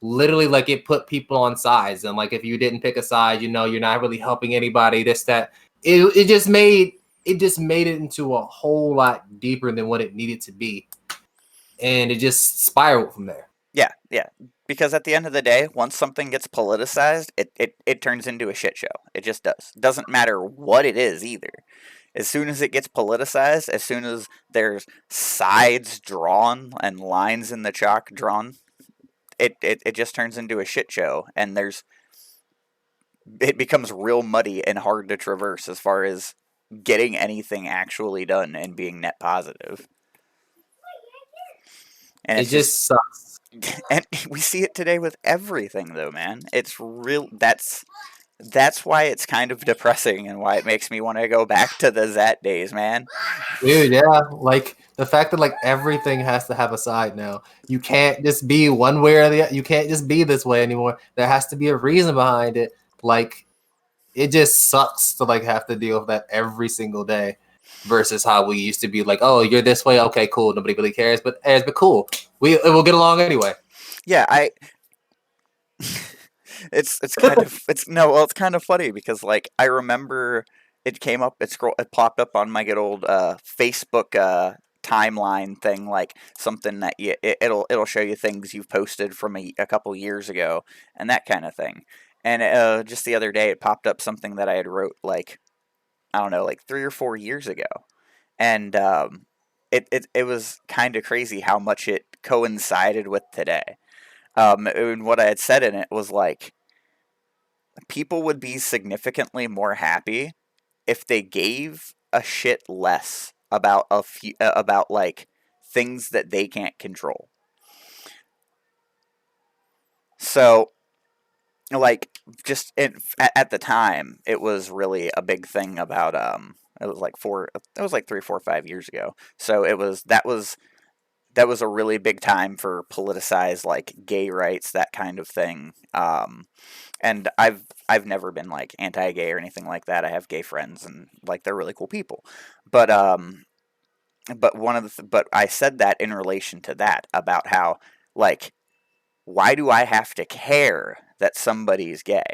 literally, like it put people on sides. And like if you didn't pick a side, you're not really helping anybody. This that. It just made it into a whole lot deeper than what it needed to be, and it just spiraled from there. Yeah. Because at the end of the day, once something gets politicized, it turns into a shit show. It just does. It doesn't matter what it is either. As soon as it gets politicized, as soon as there's sides drawn and lines in the chalk drawn, it just turns into a shit show, and it becomes real muddy and hard to traverse as far as getting anything actually done and being net positive. And It it's just, just sucks. and we see it today with everything though, man. It's real. that's why it's kind of depressing and why it makes me want to go back to the Zat days, man. Dude, yeah, like the fact that like everything has to have a side now. You can't just be one way or the other. You can't just be this way anymore. There has to be a reason behind it. Like it just sucks to like have to deal with that every single day versus how we used to be like, oh, you're this way, okay, cool, nobody really cares, but cool, we will get along anyway. Yeah, it's kind of it's no well it's kind of funny because like I remember it came up it popped up on my good old Facebook timeline thing, like something that it'll show you things you've posted from a couple years ago and that kind of thing. And just the other day it popped up something that I had wrote like I don't know, like 3 or 4 years ago. And it was kind of crazy how much it coincided with today. And what I had said in it was like, people would be significantly more happy if they gave a shit less about about like things that they can't control. So like just at the time it was really a big thing about it was like 3 4 5 years ago, so that was a really big time for politicized like gay rights, that kind of thing. And I've never been like anti-gay or anything like that. I have gay friends and like they're really cool people, but but I said that in relation to that about how like why do I have to care that somebody's gay?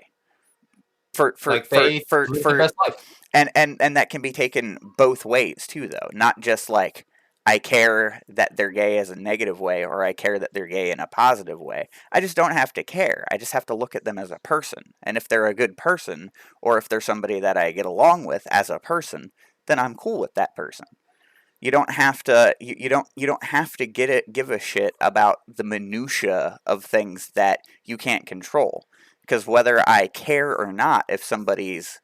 Like they live their For best life. and that can be taken both ways too, though. Not just like I care that they're gay as a negative way or I care that they're gay in a positive way. I just don't have to care. I just have to look at them as a person. And if they're a good person or if they're somebody that I get along with as a person, then I'm cool with that person. You don't have to you don't have to give a shit about the minutia of things that you can't control. Because whether I care or not if somebody's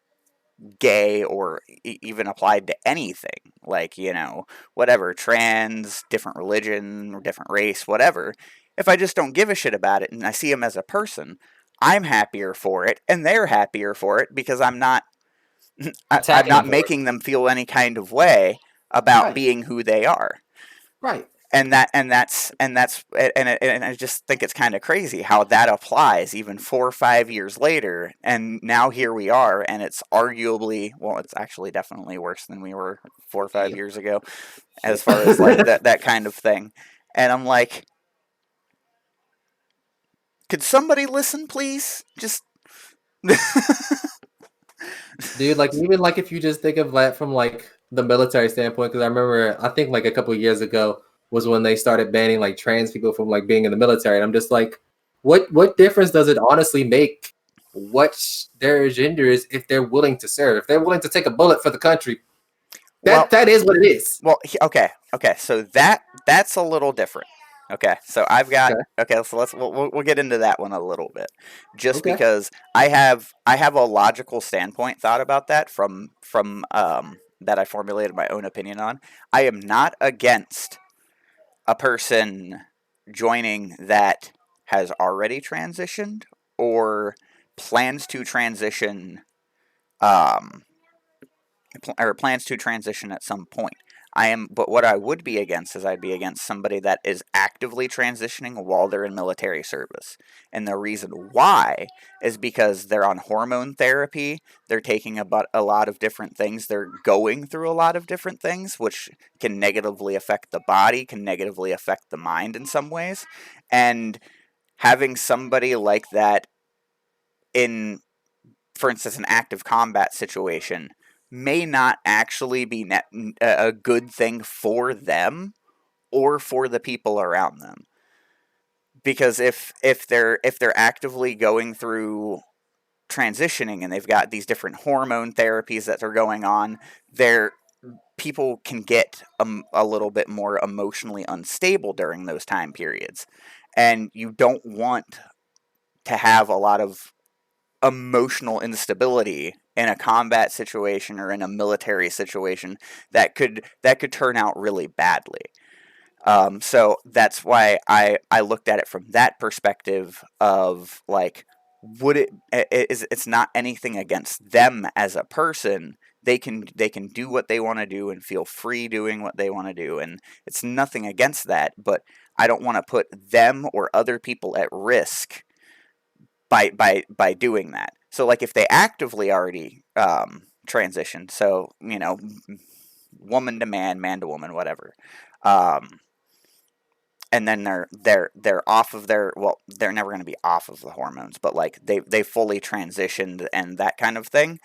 gay or even applied to anything, like, you know, whatever, trans, different religion, different race, whatever, if I just don't give a shit about it and I see them as a person, I'm happier for it and they're happier for it because I'm Attacking not them for it. making them feel any kind of way about Right, being who they are. right. And I just think it's kind of crazy how that applies even 4 or 5 years later, and now here we are, and it's arguably, well, it's actually definitely worse than we were 4 or 5 years ago, as Yep. far as like that kind of thing. And I'm like, could somebody listen, please? Just Dude, like even like if you just think of that from like the military standpoint, because I remember I think like a couple of years ago was when they started banning like trans people from like being in the military, and I'm just like, what difference does it honestly make what their gender is if they're willing to serve, if they're willing to take a bullet for the country? well, That is what it is. okay, so that's a little different. Okay, so Okay, so we'll get into that one a little bit, just okay. because I have a logical standpoint thought about that from that I formulated my own opinion on. I am not against a person joining that has already transitioned or plans to transition um, or plans to transition at some point. But what I would be against is I'd be against somebody that is actively transitioning while they're in military service. And the reason why is because they're on hormone therapy, they're taking about a lot of different things, they're going through a lot of different things, which can negatively affect the body, can negatively affect the mind in some ways. And having somebody like that in, for instance, an active combat situation may not actually be a good thing for them or for the people around them, because if they're actively going through transitioning and they've got these different hormone therapies that are going on, their people can get a little bit more emotionally unstable during those time periods, and you don't want to have a lot of emotional instability in a combat situation or in a military situation that could turn out really badly. So that's why I looked at it from that perspective of like, would it's not anything against them as a person. They can do what they want to do and feel free doing what they want to do, and it's nothing against that, but I don't want to put them or other people at risk by doing that. So like if they actively already transition, so woman to man, man to woman, whatever. Um, and then they're off of their, well, they're never going to be off of the hormones, but like they fully transitioned and that kind of thing.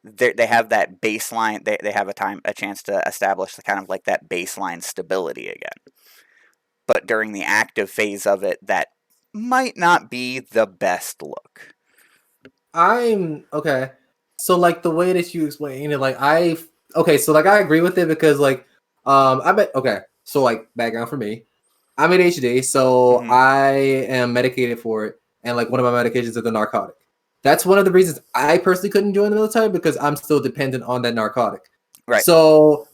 They have that baseline. They have a chance to establish the kind of like that baseline stability again. But during the active phase of it, that might not be the best look. I'm okay. So like the way that you explain it, like okay, so like I agree with it because like I bet okay. So like background for me, I'm ADHD, so Mm-hmm. I am medicated for it, and like one of my medications is a narcotic. That's one of the reasons I personally couldn't join the military because I'm still dependent on that narcotic. Right. So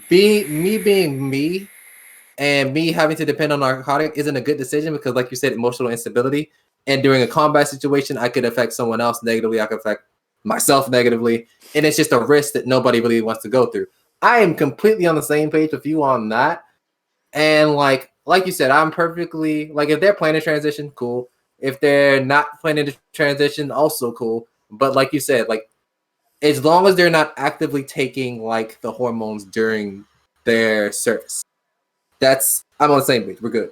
being me and me having to depend on narcotic isn't a good decision because, like you said, emotional instability. And during a combat situation, I could affect someone else negatively. I could affect myself negatively, and it's just a risk that nobody really wants to go through. I am completely on the same page with you on that. And like you said, I'm perfectly like if they're planning a transition, cool. If they're not planning to transition, also cool. But like you said, like as long as they're not actively taking like the hormones during their service, I'm on the same page. We're good.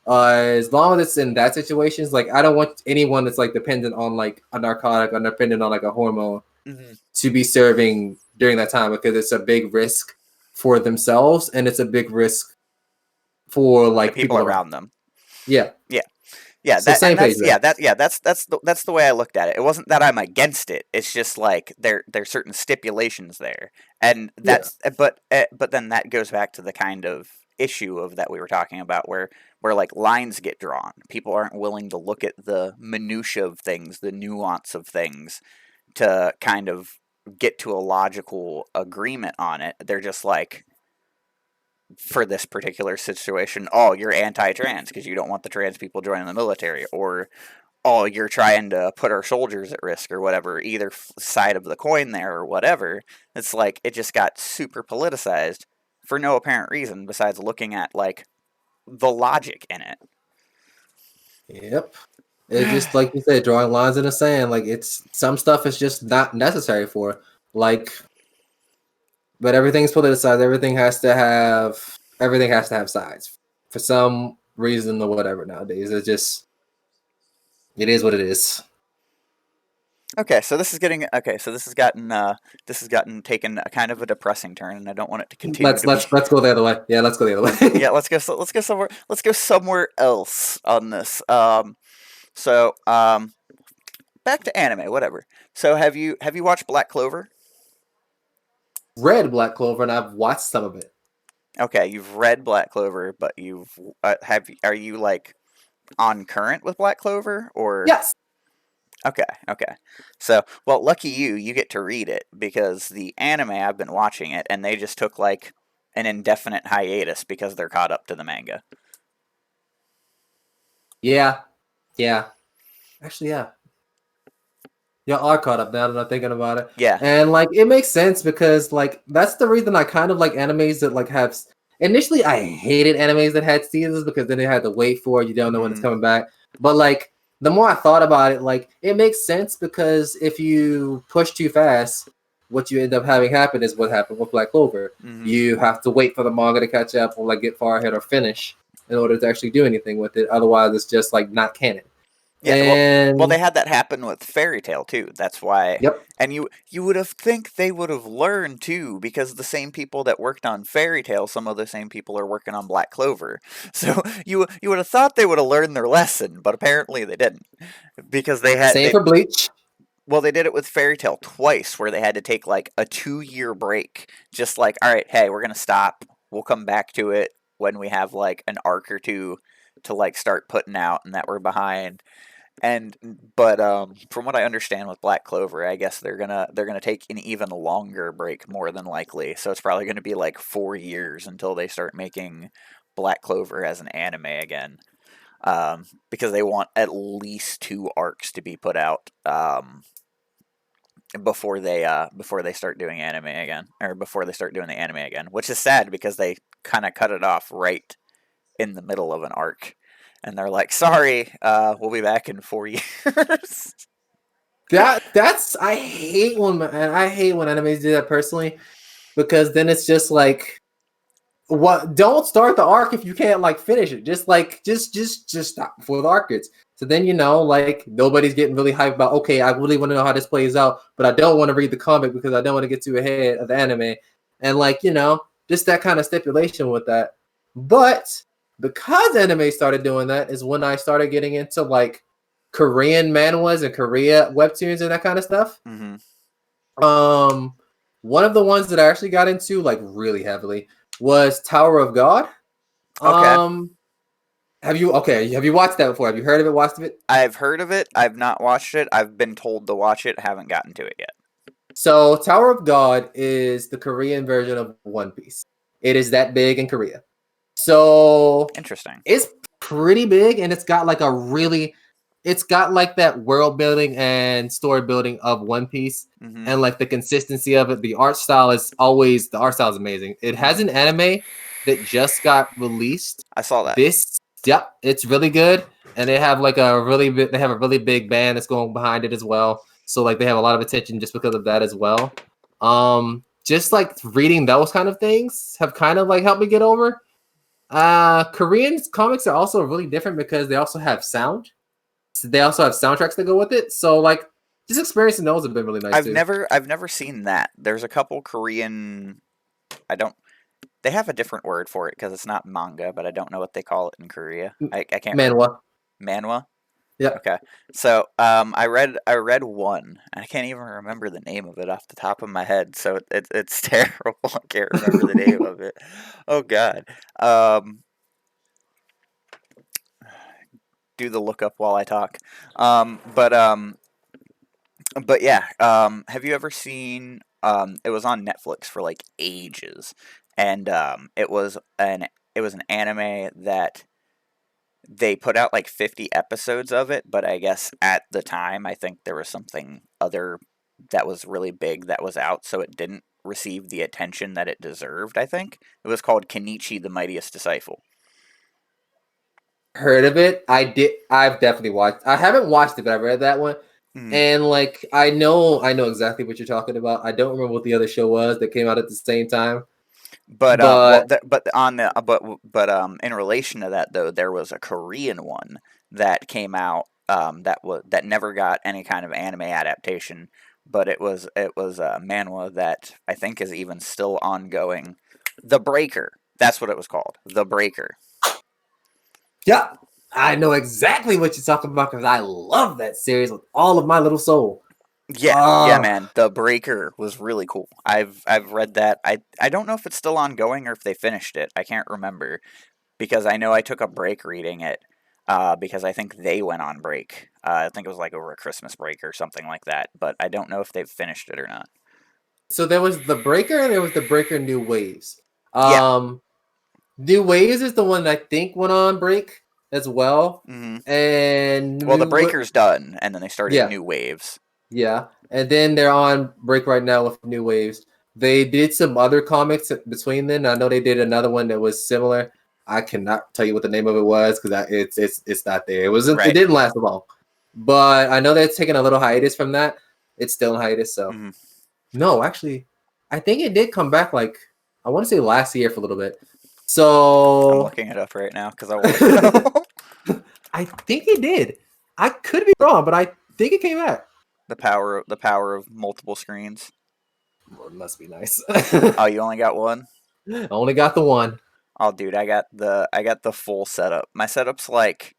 As long as it's in that situations, like I don't want anyone that's like dependent on like a narcotic or dependent on like a hormone Mm-hmm. to be serving during that time because it's a big risk for themselves and it's a big risk for The like people people around. around them. Yeah. Yeah. Yeah, So that same and page there. that's the way I looked at it. It wasn't that I'm against it. It's just like there's certain stipulations there, and Yeah. but then that goes back to the kind of issue of that we were talking about, where like lines get drawn. People aren't willing to look at the minutia of things, the nuance of things, to kind of get to a logical agreement on it. They're just like, for this particular situation, oh, you're anti-trans because you don't want the trans people joining the military, or oh, you're trying to put our soldiers at risk, or whatever, either side of the coin there, or whatever. It's like it just got super politicized for no apparent reason besides looking at like the logic in it. Yep. It's just like you said, drawing lines in the sand. Like it's some stuff is just not necessary for. Like, but everything's politicized. Everything has to have sides for some reason or whatever nowadays. It is what it is. Okay, so this has gotten taken a kind of a depressing turn, and I don't want it to continue to be. Let's go the other way. Yeah, let's go the other way. Yeah, let's go somewhere else on this. Back to anime, whatever. So have you watched Black Clover? Read Black Clover, and I've watched some of it. Okay, you've read Black Clover, but are you like on current with Black Clover, or? Yes. Okay. So, well, lucky you, you get to read it, because the anime, I've been watching it, and they just took like an indefinite hiatus because they're caught up to the manga. Yeah. Yeah. Actually, yeah. Y'all are caught up now that I'm thinking about it. Yeah. And like it makes sense because like that's the reason I kind of like animes that like have initially I hated animes that had seasons because then they had to wait for it, you don't know when it's coming back. But like the more I thought about it, like it makes sense because if you push too fast, what you end up having happen is what happened with Black Clover. Mm-hmm. You have to wait for the manga to catch up or like get far ahead or finish in order to actually do anything with it. Otherwise, it's just like not canon. Yeah, And well, they had that happen with Fairy Tail too. That's why. yep. And you would have think they would have learned too, because the same people that worked on Fairy Tail, some of the same people are working on Black Clover. So you would have thought they would have learned their lesson, but apparently they didn't, because Same for Bleach. well, they did it with Fairy Tail twice, where they had to take like a 2-year break. Just like, all right, hey, we're gonna stop. We'll come back to it when we have like an arc or two to like start putting out, and that we're behind. And but from what I understand with Black Clover, I guess they're gonna take an even longer break, more than likely. So it's probably gonna be like 4 years until they start making Black Clover as an anime again. because they want at least 2 arcs to be put out before they start doing anime again, or before they start doing the anime again, which is sad because they kind of cut it off right in the middle of an arc, and they're like, "Sorry, we'll be back in 4 years." That's I hate when animes do that personally, because then it's just like, what? Don't start the arc if you can't like finish it. Just stop before the arc ends. So then like nobody's getting really hyped about. Okay, I really want to know how this plays out, but I don't want to read the comic because I don't want to get too ahead of the anime, and like just that kind of stipulation with that. But because anime started doing that is when I started getting into like Korean manhwas and Korea webtoons and that kind of stuff. Mm-hmm. One of the ones that I actually got into like really heavily was Tower of God. Okay. Have you watched that before? Have you heard of it? Watched it? I've heard of it. I've not watched it. I've been told to watch it. Haven't gotten to it yet. So Tower of God is the Korean version of One Piece. It is that big in Korea. So Interesting. it's pretty big, and it's got like that world building and story building of One Piece, Mm-hmm. and like the consistency of it. The art style is amazing. It has an anime that just got released. I saw that. It's really good, and they have a really big band that's going behind it as well. So like they have a lot of attention just because of that as well. Just like reading those kind of things have kind of like helped me get over. Korean comics are also really different because they also have sound. They also have soundtracks that go with it. So like just experiencing those have been really nice too. I've never seen that. There's a couple Korean. They have a different word for it because it's not manga, but I don't know what they call it in Korea. I can't. Manhwa. Manhwa. Yeah. Okay. So I read one. I can't even remember the name of it off the top of my head. So it's terrible. I can't remember the name of it. Oh God. Do the lookup while I talk. But yeah. Have you ever seen? It was on Netflix for like ages, and it was an anime that they put out like 50 episodes of it, but I guess at the time, I think there was something other that was really big that was out, so it didn't receive the attention that it deserved, I think. It was called Kenichi the Mightiest Disciple. Heard of it. I've definitely watched. I haven't watched it, but I read that one. And like I know exactly what you're talking about. I don't remember what the other show was that came out at the same time. But in relation to that though, there was a Korean one that came out that never got any kind of anime adaptation, but it was a manhwa that I think is even still ongoing. The Breaker. That's what it was called. The Breaker. Yeah, I know exactly what you're talking about because I love that series with all of my little soul. Yeah, man. The Breaker was really cool. I've read that. I don't know if it's still ongoing or if they finished it. I can't remember because I know I took a break reading it because I think they went on break. I think it was like over a Christmas break or something like that. But I don't know if they've finished it or not. So there was the Breaker and there was the Breaker New Waves. Yeah. New Waves is the one that I think went on break as well. Mm-hmm. And the Breaker's done, and then they started New Waves. Yeah, and then they're on break right now with New Waves. They did some other comics between then. I know they did another one that was similar. I cannot tell you what the name of it was because it's not there. It didn't last long, but I know they're taking a little hiatus from that. It's still in hiatus, so no, actually, I think it did come back. Like I want to say last year for a little bit. So I'm looking it up right now because I want to know. I think it did. I could be wrong, but I think it came back. The power of multiple screens. Well, it must be nice. Oh, you only got one? I only got the one. Oh, dude, I got the full setup. My setup's like,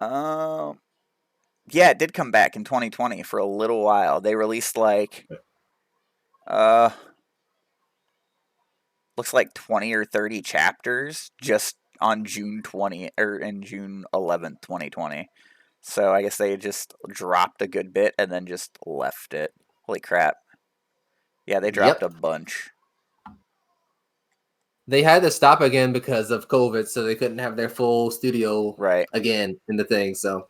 yeah, it did come back in 2020 for a little while. They released like, looks like 20 or 30 chapters just on June 20 or in June 11th, 2020. So I guess they just dropped a good bit and then just left it. Holy crap. Yeah, they dropped a bunch. They had to stop again because of COVID, so they couldn't have their full studio Right. again in the thing. So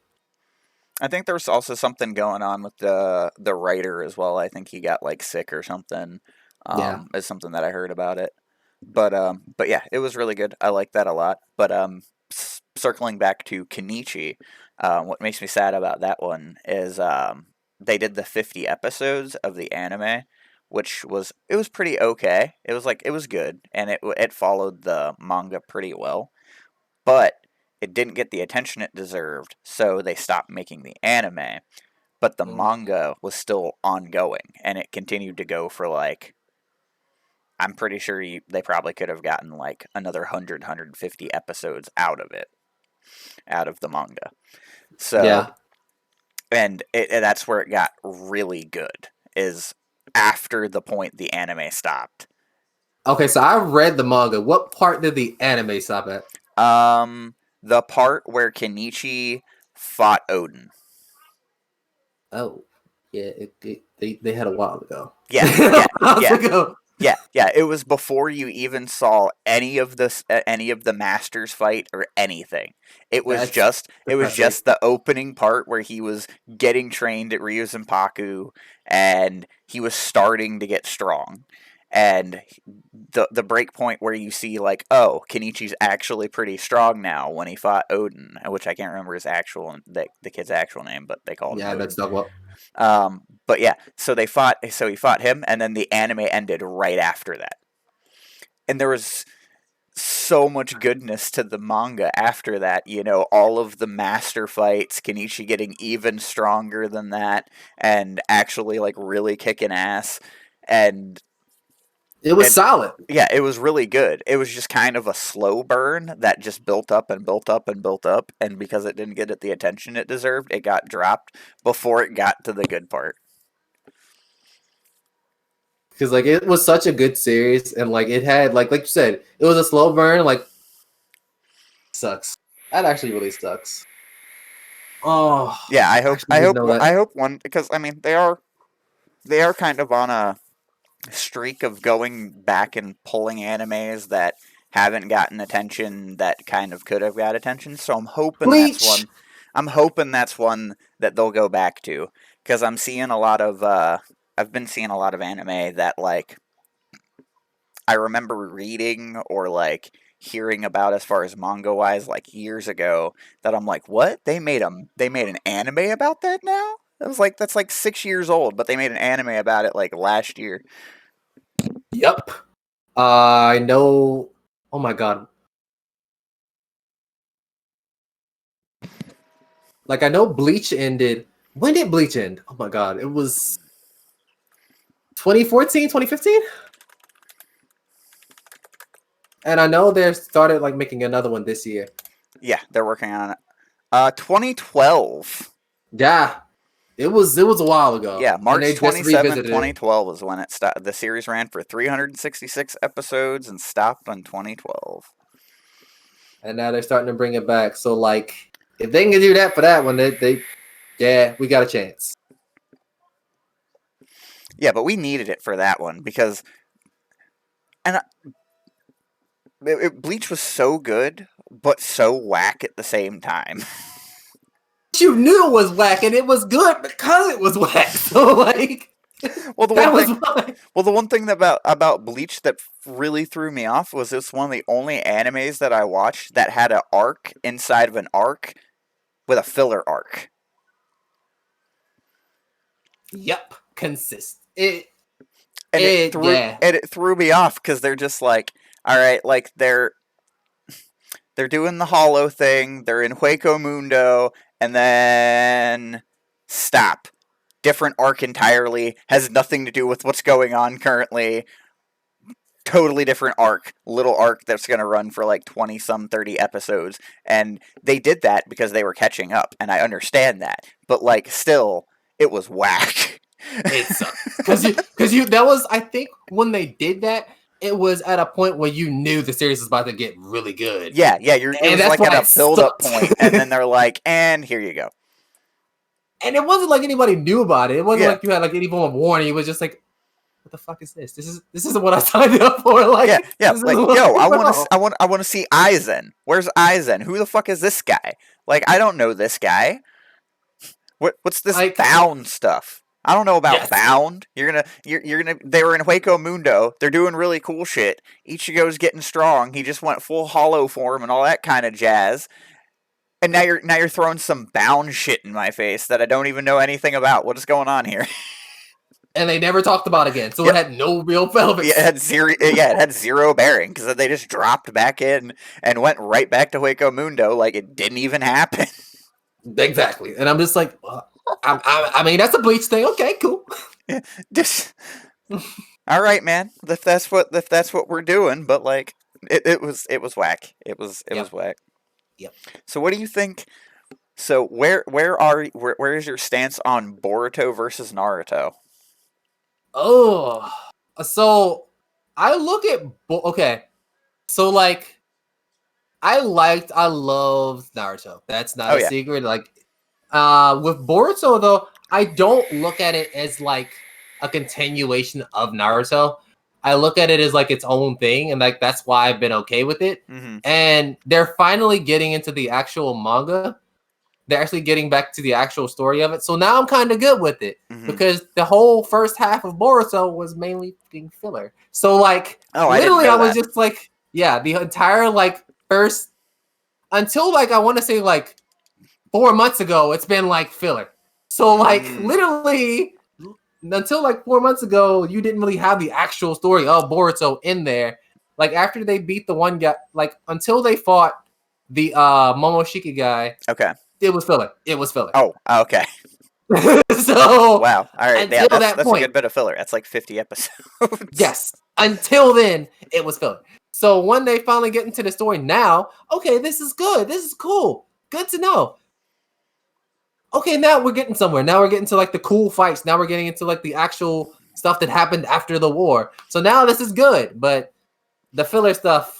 I think there was also something going on with the writer as well. I think he got like sick or something. yeah, Is something that I heard about it. But yeah, it was really good. I like that a lot. But circling back to Kenichi, what makes me sad about that one is they did the 50 episodes of the anime, which was it was pretty okay. It was like it was good, and it followed the manga pretty well, but it didn't get the attention it deserved, so they stopped making the anime. But the manga was still ongoing, and it continued to go for like I'm pretty sure they probably could have gotten like another 100, 150 episodes out of it, out of the manga. So, yeah. and that's where it got really good, is after the point the anime stopped. Okay, so I read the manga. What part did the anime stop at? The part where Kenichi fought Odin. Oh, yeah, they had a while ago. Yeah, Ago. Yeah. It was before you even saw any of the masters fight or anything. It was That's depressing. just the opening part where he was getting trained at Ryuzenpaku and he was starting to get strong. And the break point where you see like, oh, Kenichi's actually pretty strong now when he fought Odin, which I can't remember his actual the kid's actual name, but they called him Yeah, Odin. let's talk about. But yeah, so he fought him, and then the anime ended right after that. And there was so much goodness to the manga after that. You know, all of the master fights, Kenichi getting even stronger than that, and actually like really kicking ass. And It was solid. yeah, it was really good. It was just kind of a slow burn that just built up and built up and built up, and because it didn't get the attention it deserved, it got dropped before it got to the good part. Because like it was such a good series, and like it had like you said, it was a slow burn. Like sucks. That actually really sucks. Oh Yeah, I that. hope one, because I mean they are kind of on a streak of going back and pulling animes that haven't gotten attention that kind of could have got attention. So I'm hoping that's Bleach. one. I'm hoping that's one that they'll go back to, because I'm seeing a lot of. I've been seeing a lot of anime that like I remember reading or like hearing about as far as manga wise like years ago, that I'm like, what? They made an anime about that now? It was like that's like 6 years old, but they made an anime about it like last year. Yep. I know. Oh my god. Like I know Bleach ended. When did Bleach end? Oh my god. It was 2014, 2015? And I know they started like making another one this year. Yeah, they're working on it. 2012. Yeah. It was a while ago. Yeah, And March they just 27th, revisited it. 2012 was when it stopped. The series ran for 366 episodes and stopped in 2012. And now they're starting to bring it back. So like if they can do that for that one, they yeah, we got a chance. Yeah, but we needed it for that one because Bleach was so good, but so whack at the same time. You knew it was whack, and it was good because it was whack. So like, well, the one thing about Bleach that really threw me off was it's one of the only animes that I watched that had an arc inside of an arc with a filler arc. Yep, consist. And it threw me off because they're just like, all right, like they're doing the hollow thing, they're in Hueco Mundo, and then stop. Different arc entirely, has nothing to do with what's going on currently. Totally different arc, little arc that's going to run for like 20 some 30 episodes. And they did that because they were catching up, and I understand that. But like still, it was whack. It sucked. Because that was, I think when they did that, it was at a point where you knew the series was about to get really good. Yeah, it was like at a build-up point, and then they're like, and here you go. And it wasn't like anybody knew about it. It wasn't like you had like any form of warning. It was just like, what the fuck is this? This isn't what I signed up for. Like, yeah, this like, isn't what yo, I I want to see Aizen. Where's Aizen? Who the fuck is this guy? Like, I don't know this guy. What's this like, Bound stuff? I don't know about yes. Bound. You're gonna. They were in Hueco Mundo. They're doing really cool shit. Ichigo's getting strong. He just went full hollow form and all that kind of jazz. And now you're throwing some Bound shit in my face that I don't even know anything about. What is going on here? And they never talked about it again, so it had no real relevance. Yeah, it had zero bearing because they just dropped back in and went right back to Hueco Mundo like it didn't even happen. Exactly, and I'm just like, I mean, that's a Bleach thing. Okay, cool. Yeah, just all right, man. If that's what we're doing, but like it was whack. It was whack. Yep. So what do you think? So where is your stance on Boruto versus Naruto? Oh, so I look at okay. So like, I loved Naruto. That's not a secret. Like, with Boruto though, I don't look at it as like a continuation of Naruto. I look at it as like its own thing, and like that's why I've been okay with it. Mm-hmm. And they're finally getting into the actual manga. They're actually getting back to the actual story of it. So now I'm kind of good with it because the whole first half of Boruto was mainly filler. So like, literally, I was just like, yeah, the entire like first until like I want to say like 4 months ago, it's been like filler. So like literally until like 4 months ago, you didn't really have the actual story of Boruto in there. Like after they beat the one guy, like until they fought the Momoshiki guy. Okay. It was filler. Oh, okay. So wow. All right. Yeah, that's a good bit of filler. That's like 50 episodes. Yes. Until then, it was filler. So when they finally get into the story now, okay, this is good. This is cool. Good to know. Okay, now we're getting somewhere. Now we're getting to like the cool fights. Now we're getting into like the actual stuff that happened after the war. So now this is good, but the filler stuff.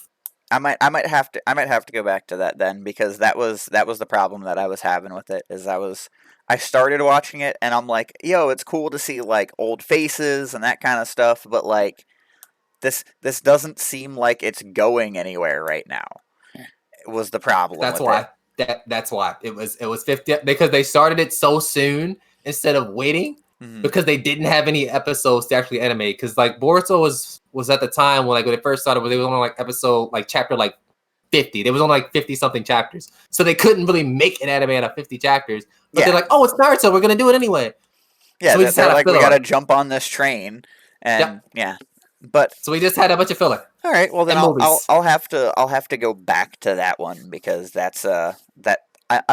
I might have to go back to that then because that was the problem that I was having with it is I started watching it and I'm like, yo, it's cool to see like old faces and that kind of stuff, but like this doesn't seem like it's going anywhere right now. It was the problem. That's why. That's why it was 50 because they started it so soon instead of waiting because they didn't have any episodes to actually animate. Because like Boruto was at the time when they first started, where they were on like episode like chapter like 50. There was only like 50 something chapters, so they couldn't really make an anime out of 50 chapters. But they're like, oh, it's Naruto, we're gonna do it anyway. Yeah, so we gotta jump on this train, and But so we just had a bunch of filler. All right, well then I'll have to go back to that one because that's I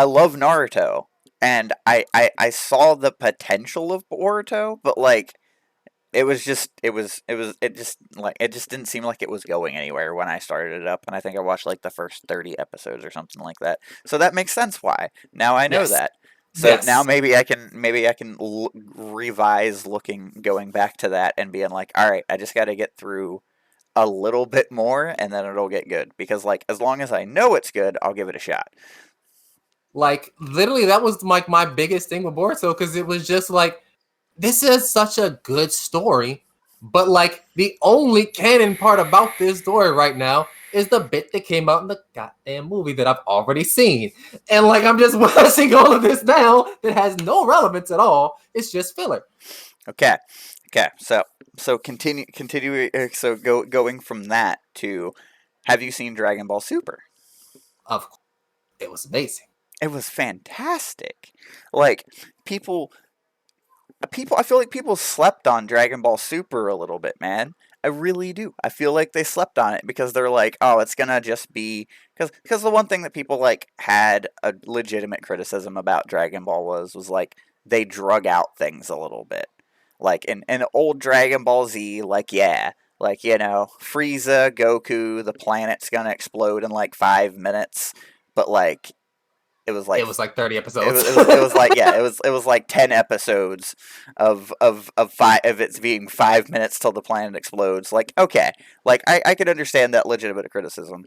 love Naruto and I saw the potential of Boruto, but like it just didn't seem like it was going anywhere when I started it up, and I think I watched like the first 30 episodes or something like that. So that makes sense why. Now I know that. So now maybe I can revise going back to that and being like, all right, I just got to get through a little bit more and then it'll get good, because like as long as I know it's good, I'll give it a shot. Like literally that was like my biggest thing with Boruto, because it was just like, this is such a good story, but like the only canon part about this story right now is the bit that came out in the goddamn movie that I've already seen. And like I'm just watching all of this now that has no relevance at all. It's just filler. Okay. So continue. So going from that to, have you seen Dragon Ball Super? Of course, it was amazing. It was fantastic. Like people, I feel like people slept on Dragon Ball Super a little bit, man. I really do. I feel like they slept on it because they're like, oh, it's gonna just be because the one thing that people like had a legitimate criticism about Dragon Ball was like they drug out things a little bit. Like in old Dragon Ball Z, like like Frieza, Goku, the planet's gonna explode in like 5 minutes, but like it was like 30 episodes. It was like it was like 10 episodes of it's being 5 minutes till the planet explodes. Like, okay, like I could understand that legitimate criticism,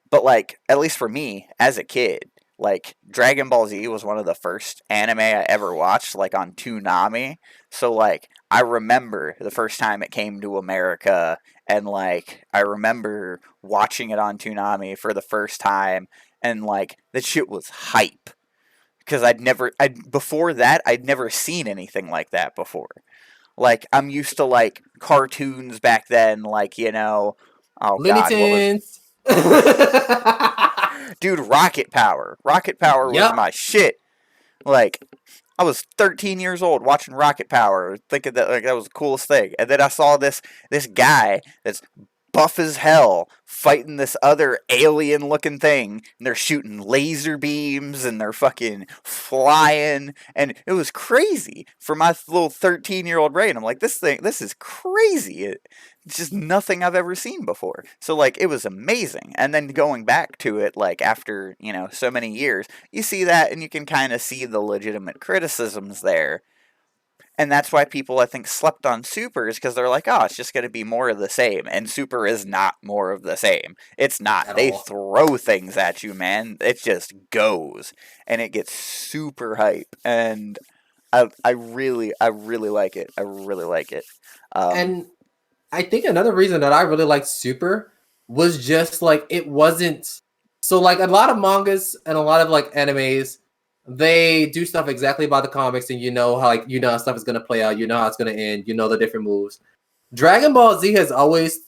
but like at least for me as a kid, like Dragon Ball Z was one of the first anime I ever watched, like on Toonami. So like I remember the first time it came to America, and like I remember watching it on Toonami for the first time, and like that shit was hype because before that I'd never seen anything like that before. Like I'm used to like cartoons back then, like oh Looney God, what was Tunes. dude? Rocket Power. Rocket Power was Yep. my shit. Like I was 13 years old watching Rocket Power, thinking that like that was the coolest thing, and then I saw this guy that's buff as hell fighting this other alien looking thing, and they're shooting laser beams and they're fucking flying, and it was crazy for my little 13-year-old brain. I'm like, this is crazy. It's just nothing I've ever seen before. So like it was amazing. And then going back to it like after, so many years, you see that and you can kind of see the legitimate criticisms there. And that's why people, I think, slept on Super, is because they're like, oh, it's just going to be more of the same. And Super is not more of the same. It's not. At They all. throw things at you, man. It just goes. And it gets super hype. And I really like it. I really like it. And I think another reason that I really liked Super was just like it wasn't so like a lot of mangas and a lot of like animes, they do stuff exactly about the comics, and how stuff is gonna play out, how it's gonna end, the different moves. Dragon Ball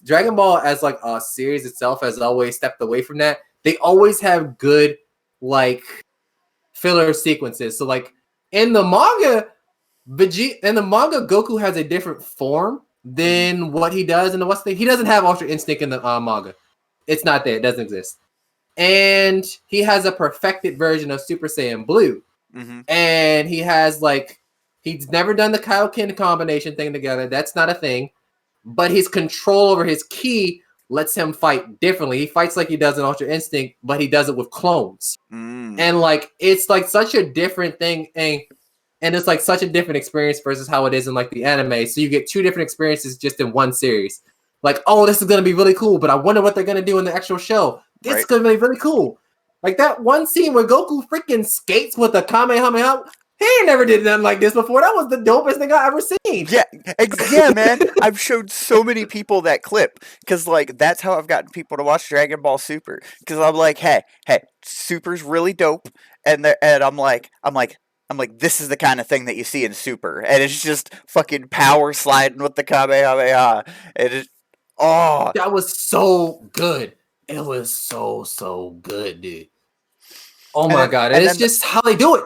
Dragon Ball as like a series itself has always stepped away from that. They always have good like filler sequences. So like in the manga, Goku has a different form than what he does in the West. He doesn't have Ultra Instinct in the manga. It's not there. It doesn't exist. And he has a perfected version of Super Saiyan Blue. Mm-hmm. And he has he's never done the Kaioken combination thing together. That's not a thing. But his control over his ki lets him fight differently. He fights like he does in Ultra Instinct, but he does it with clones. And it's like such a different thing. And it's like such a different experience versus how it is in like the anime. So you get two different experiences just in one series. Like, oh, this is going to be really cool, but I wonder what they're going to do in the actual show. This is going to be really cool. Like that one scene where Goku freaking skates with a Kamehameha. He ain't never did nothing like this before. That was the dopest thing I ever seen. Yeah, man. I've showed so many people that clip because, like, that's how I've gotten people to watch Dragon Ball Super. Because I'm like, hey, Super's really dope, and I'm like, this is the kind of thing that you see in Super, and it's just fucking power sliding with the Kamehameha. That was so good. It was so good, dude. Oh my god! And it's just how they do it.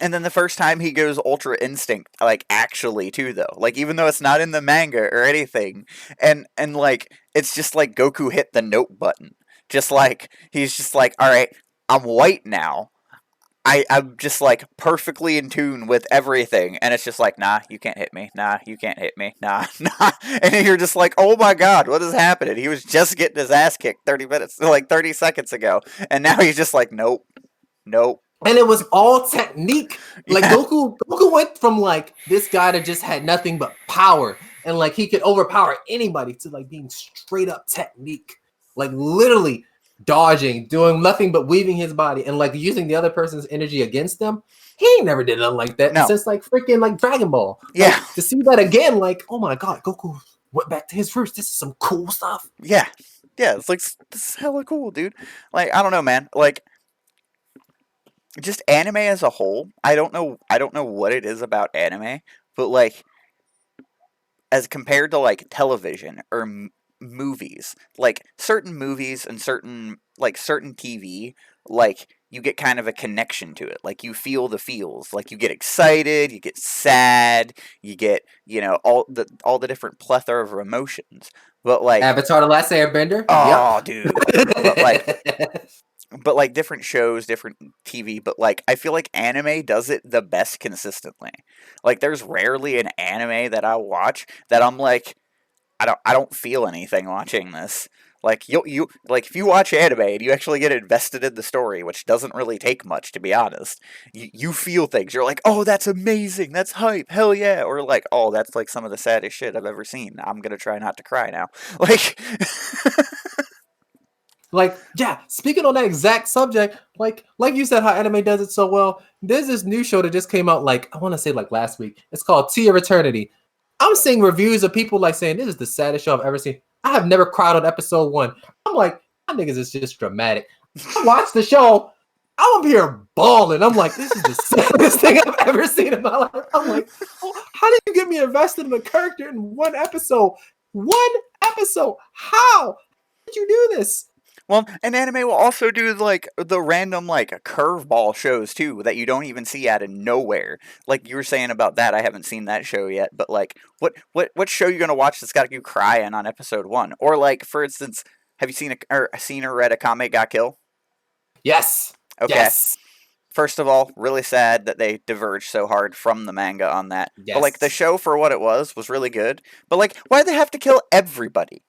And then the first time he goes Ultra Instinct, like actually too though, like even though it's not in the manga or anything, and like it's just like Goku hit the note button, just like he's just like, all right, I'm white now. I'm just like perfectly in tune with everything, and it's just like, nah, you can't hit me, nah, you can't hit me, nah, and you're just like, oh my god, what is happening? He was just getting his ass kicked 30 seconds ago, and now he's just like, nope. And it was all technique. Like Goku went from like this guy that just had nothing but power and like he could overpower anybody to like being straight up technique. Like literally dodging, doing nothing but weaving his body and like using the other person's energy against them. He ain't never did nothing like that since like freaking like Dragon Ball. Yeah. Like, to see that again, like, oh my god, Goku went back to his roots. This is some cool stuff. Yeah. Yeah, it's like, this is hella cool, dude. Like, I don't know, man. Like, just anime as a whole, I don't know what it is about anime, but like as compared to like television or movies, like certain movies and certain TV, like you get kind of a connection to it. Like you feel the feels. Like you get excited, you get sad, you get, all the different plethora of emotions. But like Avatar: The Last Airbender. Oh, yep. Dude. But like different shows, different TV, but like I feel like anime does it the best consistently. Like there's rarely an anime that I watch that I'm like, I don't feel anything watching this. Like you like if you watch anime and you actually get invested in the story, which doesn't really take much to be honest, you feel things. You're like, oh, that's amazing, that's hype, hell yeah, or like, oh, that's like some of the saddest shit I've ever seen. I'm gonna try not to cry now. Like Like, yeah, speaking on that exact subject, like you said, how anime does it so well. There's this new show that just came out, like, I want to say like last week. It's called Tea of Eternity. I'm seeing reviews of people like saying this is the saddest show I've ever seen. I have never cried on episode 1. I'm like, my niggas is just dramatic. I watched the show. I'm up here bawling. I'm like, this is the saddest thing I've ever seen in my life. I'm like, oh, how did you get me invested in a character in one episode? One episode. How did you do this? Well, and anime will also do like the random like curveball shows too that you don't even see out of nowhere. Like you were saying about that, I haven't seen that show yet. But like, what show you gonna watch that's got you crying on episode 1? Or like, for instance, have you seen or read Akame ga Kill? Yes. Okay. Yes. First of all, really sad that they diverged so hard from the manga on that. Yes. But like the show for what it was really good. But like, why did they have to kill everybody?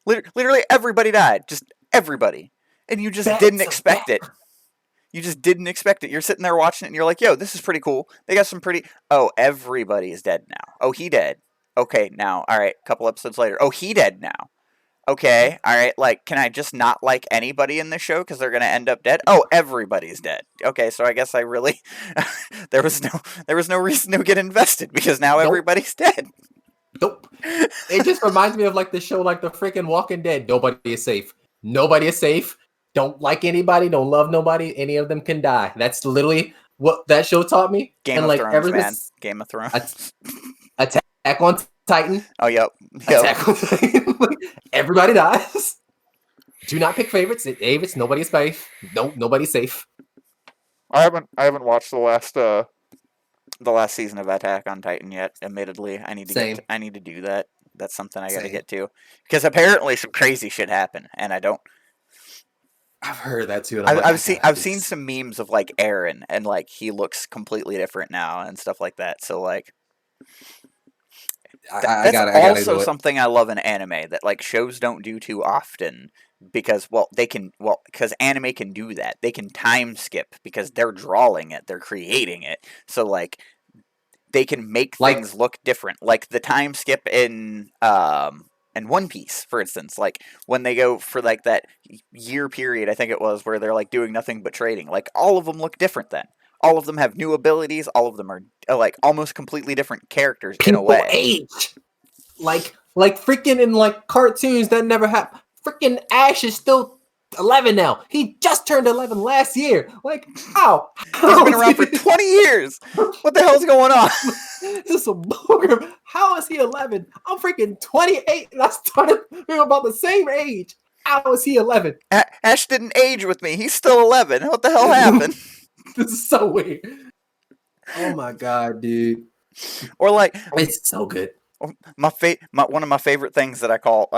Literally everybody died. Just everybody. And you just didn't expect it. You just didn't expect it. You're sitting there watching it and you're like, yo, this is pretty cool. They got some pretty... Oh, everybody is dead now. Oh, he dead. Okay, now. Alright, a couple episodes later. Oh, he dead now. Okay, alright, like, can I just not like anybody in the show because they're gonna end up dead? Oh, everybody's dead. Okay, so I guess I really... there was no reason to get invested because now everybody's dead. Nope. It just reminds me of like the show, like the freaking Walking Dead. Nobody is safe. Nobody is safe. Don't like anybody. Don't love nobody. Any of them can die. That's literally what that show taught me. Game of Thrones, man. Game of Thrones. Attack on Titan. Oh, yep. Attack on Titan. Everybody dies. Do not pick favorites. Favorites. Nobody's safe. No, nobody's safe. I haven't watched the last season of Attack on Titan yet. Admittedly, I need to do that. That's something I got to get to because apparently some crazy shit happened, and I don't. I've heard that too. I've seen some memes of like Eren, and like he looks completely different now and stuff like that. So like, that's also something I love in anime that like shows don't do too often because because anime can do that. They can time skip because they're drawing it, they're creating it. So like they can make things look different. Like the time skip in One Piece, for instance, like when they go for like that year period, I think it was, where they're like doing nothing but trading. Like all of them look different then. All of them have new abilities. All of them are like almost completely different characters in a way. Age. Like freaking in like cartoons that never happened. Freaking Ash is still 11 now. He just turned 11 last year. Like, how? He's been around for 20 years. What the hell's going on? This is a booger. How is he 11? I'm freaking 28 and I started being about the same age. How is he 11? Ash didn't age with me. He's still 11. What the hell happened? This is so weird. Oh my god, dude. Or like, it's so good. One of my favorite things that I call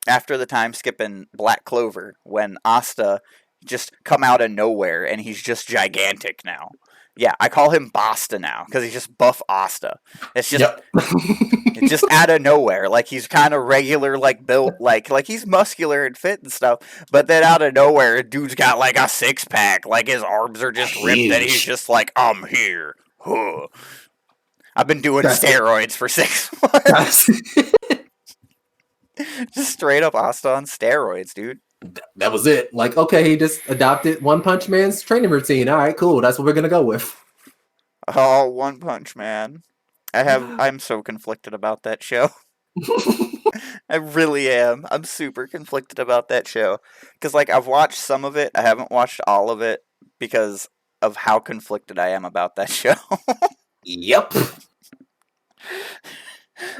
after the time skip in Black Clover, when Asta just come out of nowhere and he's just gigantic now. Yeah, I call him Basta now because he's just buff Asta. It's just it's just out of nowhere. Like he's kind of regular, like built, like he's muscular and fit and stuff. But then out of nowhere, dude's got like a 6-pack. Like his arms are just ripped, and he's just like, I'm here. Huh. I've been doing steroids for 6 months. Just straight up Asta on steroids, dude. That was it. Like, okay, he just adopted One Punch Man's training routine. All right, cool. That's what we're gonna go with. Oh, One Punch Man. I'm so conflicted about that show. I really am. I'm super conflicted about that show. Because, like, I've watched some of it. I haven't watched all of it because of how conflicted I am about that show. Yep.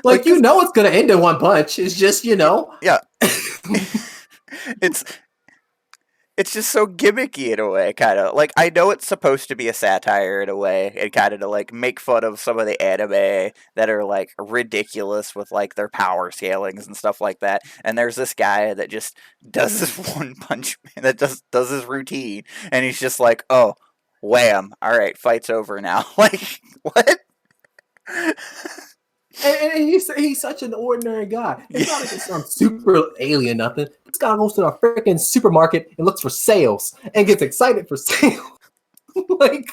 Like, you know it's gonna end in one punch. It's just, Yeah. It's just so gimmicky in a way, kind of. Like, I know it's supposed to be a satire in a way, and kind of to, like, make fun of some of the anime that are, like, ridiculous with, like, their power scalings and stuff like that. And there's this guy that just does this One Punch Man, that does his routine, and he's just like, oh, wham, alright, fight's over now. Like, what? And he's such an ordinary guy. It's not like it's some super alien nothing. This guy goes to the freaking supermarket and looks for sales and gets excited for sales. Like,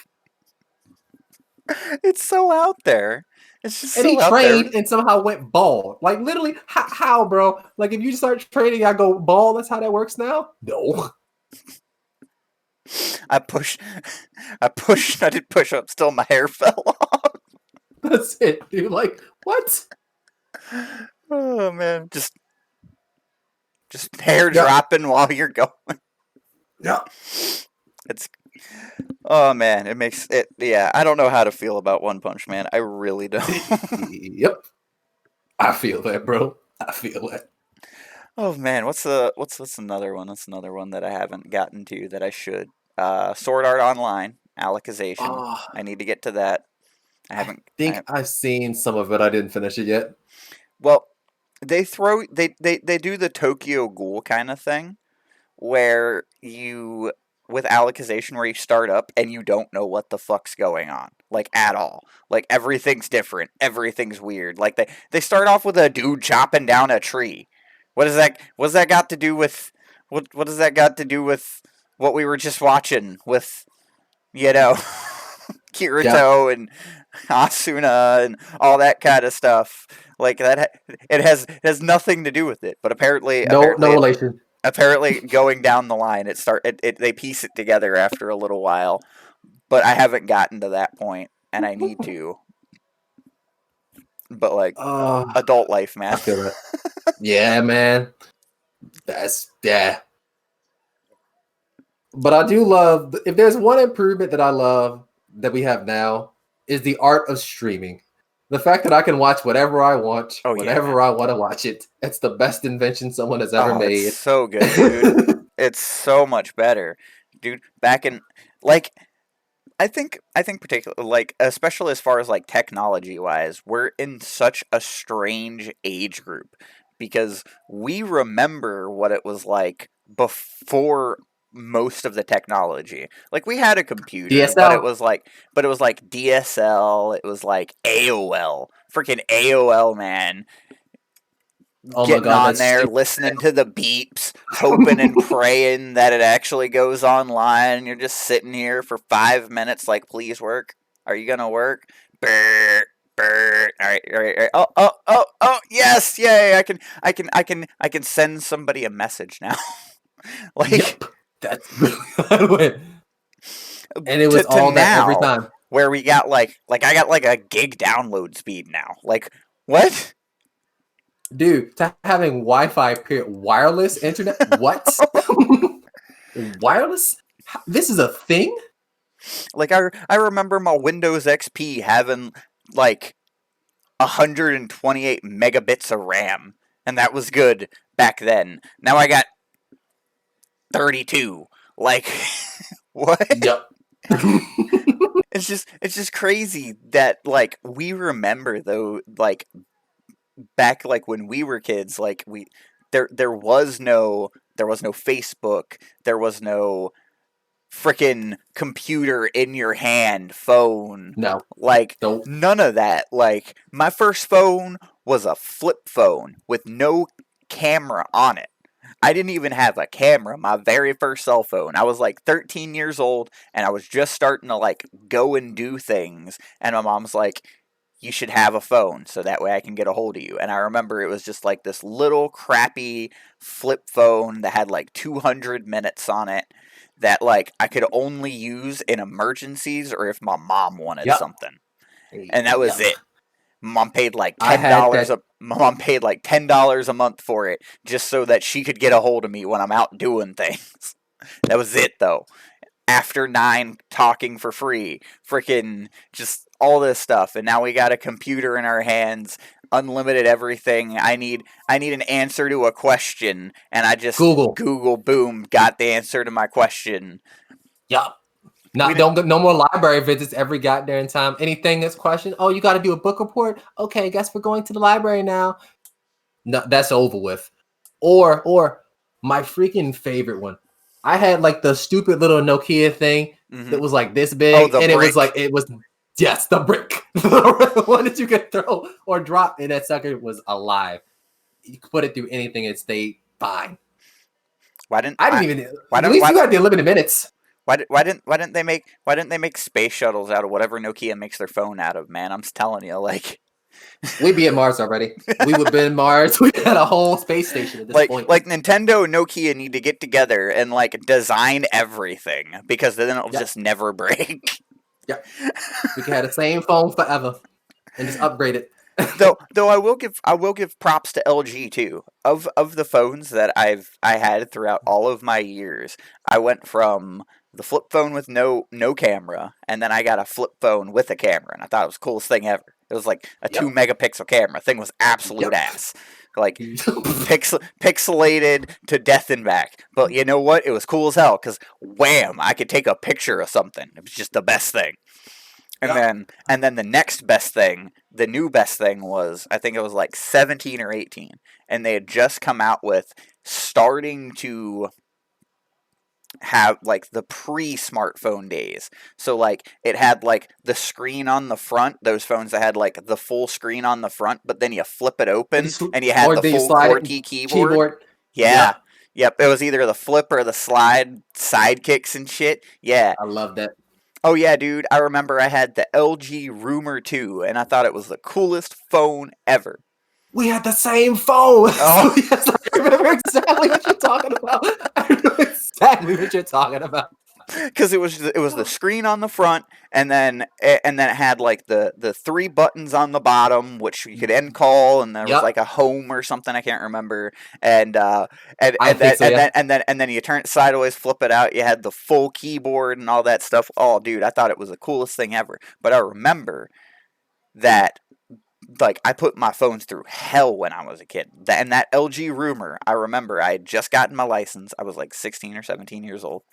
it's so out there. It's just And so he out there. trained and somehow went bald. Like literally, how, bro? Like if you start training, I go bald. That's how that works now. No, I did push ups till my hair fell off. that's it, dude. Like what? Oh man, just hair Yeah. dropping while you're going. Yeah. It's oh man, it makes it. Yeah, I don't know how to feel about One Punch Man. I really don't. Yep. I feel that, bro. I feel that. Oh man, what's another one? That's another one that I haven't gotten to that I should. Sword Art Online, Alicization. Oh, I need to get to that. I haven't. think I've seen some of it. I didn't finish it yet. Well, they do the Tokyo Ghoul kind of thing, where you with Alicization where you start up and you don't know what the fuck's going on, like at all. Like everything's different, everything's weird. Like they start off with a dude chopping down a tree. What's that got to do with what does that got to do with what we were just watching with, you know, Kirito and Asuna and all that kind of stuff? Like that, it has nothing to do with it. But apparently, No relation. apparently, going down the line, they piece it together after a little while. But I haven't gotten to that point, and I need to. But like adult life, man. I feel that. Yeah, man. Yeah. But I do love, if there's one improvement that I love that we have now, is the art of streaming. The fact that I can watch whatever I want, whenever I want to watch it. It's the best invention someone has ever made. It's so good, dude. It's so much better. Dude, back in, like, I think particularly, like, especially as far as, like, technology-wise, we're in such a strange age group. Because we remember what it was like before most of the technology. Like we had a computer, DSL. but it was like DSL, it was like AOL. Freaking AOL, man. Oh Getting my God, on there, listening to the beeps, hoping and praying that it actually goes online. You're just sitting here for 5 minutes like, please work. Are you gonna work? Brr. All right. Oh, yes, yay! I can send somebody a message now. Like, yep, that's really how it went. And it was all that every time. Where we got like I got like a gig download speed now. Like, what? Dude, to having Wi-Fi wireless internet? What? Wireless? This is a thing? Like I remember my Windows XP having like 128 megabits of RAM, and that was good back then. Now I got 32. Like, what? Yep. It's just crazy that like we remember though, like back like when we were kids, like there was no Facebook, there was no freaking computer in your hand, phone. No. Like, nope. None of that. Like, my first phone was a flip phone with no camera on it. I didn't even have a camera, my very first cell phone. I was like 13 years old, and I was just starting to like go and do things, and my mom's like, you should have a phone, so that way I can get a hold of you. And I remember it was just like this little crappy flip phone that had like 200 minutes on it, that like I could only use in emergencies or if my mom wanted something, and that was it. Mom paid like $10. Mom paid like $10 a month for it just so that she could get a hold of me when I'm out doing things. That was it though. After 9, talking for free, freaking just all this stuff, and now we got a computer in our hands. Unlimited everything. I need an answer to a question, and I just Google, boom, got the answer to my question. Yup. No more library visits every goddamn time. Anything that's questioned, oh, you got to do a book report? Okay, guess we're going to the library now. No, that's over with. Or my freaking favorite one. I had like the stupid little Nokia thing that was like this big, and it was yes, the brick, the one that you could throw or drop, and that sucker was alive. You could put it through anything; it stayed fine. At least you got the limited minutes. Why didn't they make space shuttles out of whatever Nokia makes their phone out of? Man, I'm telling you, like We'd be at Mars already. We would be in Mars. We had a whole space station at this point. Like Nintendo and Nokia need to get together and like design everything because then it'll just never break. Yep. We can have the same phone forever and just upgrade it. though I will give props to LG too. Of the phones that I had throughout all of my years, I went from the flip phone with no camera, and then I got a flip phone with a camera, and I thought it was the coolest thing ever. It was like a 2 megapixel camera. Thing was absolute ass. Like pixelated to death and back. But you know what? It was cool as hell because wham, I could take a picture of something. It was just the best thing. And then the next best thing, the new best thing was, I think it was like 17 or 18, and they had just come out with starting to have like the pre-smartphone days. So like it had like the screen on the front, those phones that had like the full screen on the front, but then you flip it open and you had the full QWERTY keyboard. Yeah. Yep, it was either the flip or the slide sidekicks and shit. Yeah. I love that. Oh yeah, dude, I remember I had the LG Rumor 2, and I thought it was the coolest phone ever. We had the same phone! Oh. Yes, I remember exactly what you're talking about. I know exactly what you're talking about. Because it was the screen on the front, and then it had like the 3 buttons on the bottom, which you could end call, and there was like a home or something I can't remember, and then you turn it sideways, flip it out, you had the full keyboard and all that stuff. Oh, dude, I thought it was the coolest thing ever. But I remember that. Like, I put my phones through hell when I was a kid. And that LG Rumor, I remember I had just gotten my license. I was like 16 or 17 years old.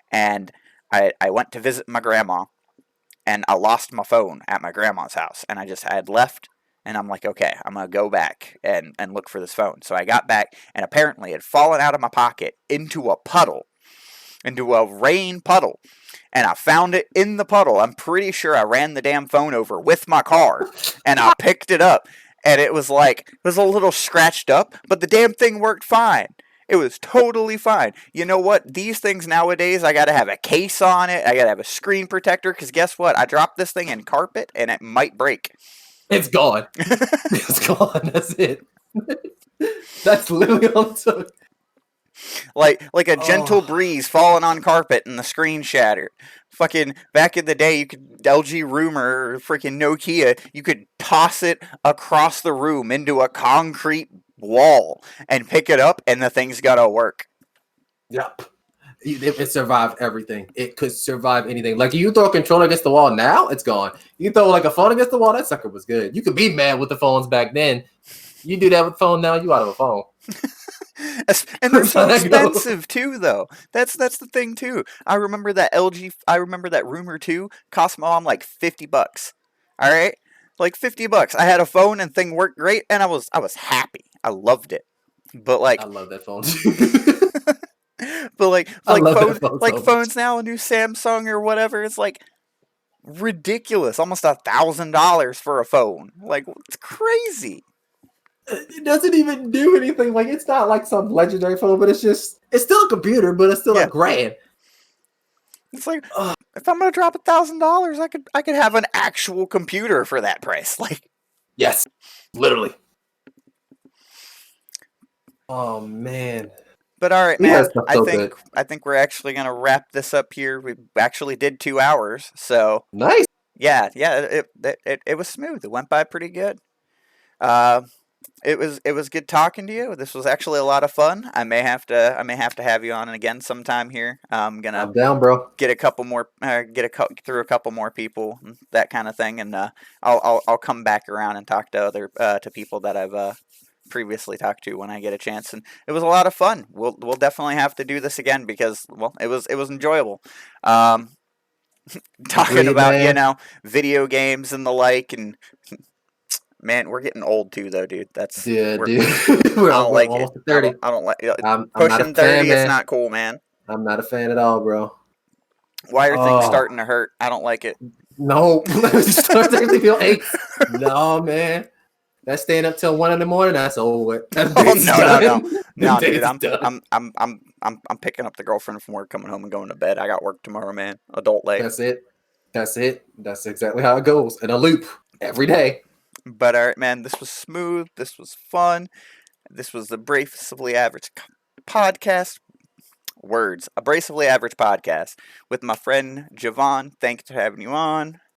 And I went to visit my grandma, and I lost my phone at my grandma's house. And I had left, and I'm like, okay, I'm going to go back and look for this phone. So I got back, and apparently it had fallen out of my pocket into a puddle, into a rain puddle. And I found it in the puddle. I'm pretty sure I ran the damn phone over with my car, and I picked it up, and it was a little scratched up, but the damn thing worked fine. It was totally fine. You know what? These things nowadays, I gotta have a case on it. I gotta have a screen protector, because guess what? I dropped this thing in carpet, and it might break. It's gone. It's gone. That's it. That's literally all it took. Like a gentle breeze falling on carpet and the screen shattered. Fucking back in the day, you could LG Rumor or freaking Nokia, you could toss it across the room into a concrete wall and pick it up, and the thing's gonna work. Yep. It survived everything. It could survive anything. Like, you throw a controller against the wall now, it's gone. You throw like a phone against the wall, that sucker was good. You could be mad with the phones back then. You do that with the phone now, you out of a phone. And they're so expensive too, though. That's the thing too. I remember that Rumor 2 cost my mom like $50. All right, like $50. I had a phone and thing worked great, and I was happy. I loved it. But like, I love that phone too. but phones now, a new Samsung or whatever, it's like ridiculous, almost $1,000 for a phone. Like, it's crazy. It doesn't even do anything. Like, it's not like some legendary phone, but it's still a computer, but it's still a grand. It's like, if I'm gonna drop $1,000, I could have an actual computer for that price. Like, yes, literally. Oh man. But all right, man. I think we're actually gonna wrap this up here. We actually did 2 hours, so nice. Yeah. It was smooth. It went by pretty good. It was good talking to you. This was actually a lot of fun. I may have to have you on again sometime here. I'm down, bro. Get through a couple more people, that kind of thing, and I'll come back around and talk to other to people that I've previously talked to when I get a chance. And it was a lot of fun. We'll definitely have to do this again because, well, it was enjoyable. Talking about video games and the like, and man, we're getting old too, though, dude. Dude. We're almost 30. I don't like I'm pushing 30. It's not cool, man. I'm not a fan at all, bro. Why are things starting to hurt? I don't like it. No, starting to feel aches. No, man. That's staying up till 1 a.m. That's over. No, dude. I'm picking up the girlfriend from work, coming home, and going to bed. I got work tomorrow, man. Adult life. That's it. That's exactly how it goes in a loop every day. But alright, man, this was smooth. This was fun. This was the Abrasively Average podcast. Words. Abrasively Average podcast with my friend Javon. Thanks for having you on.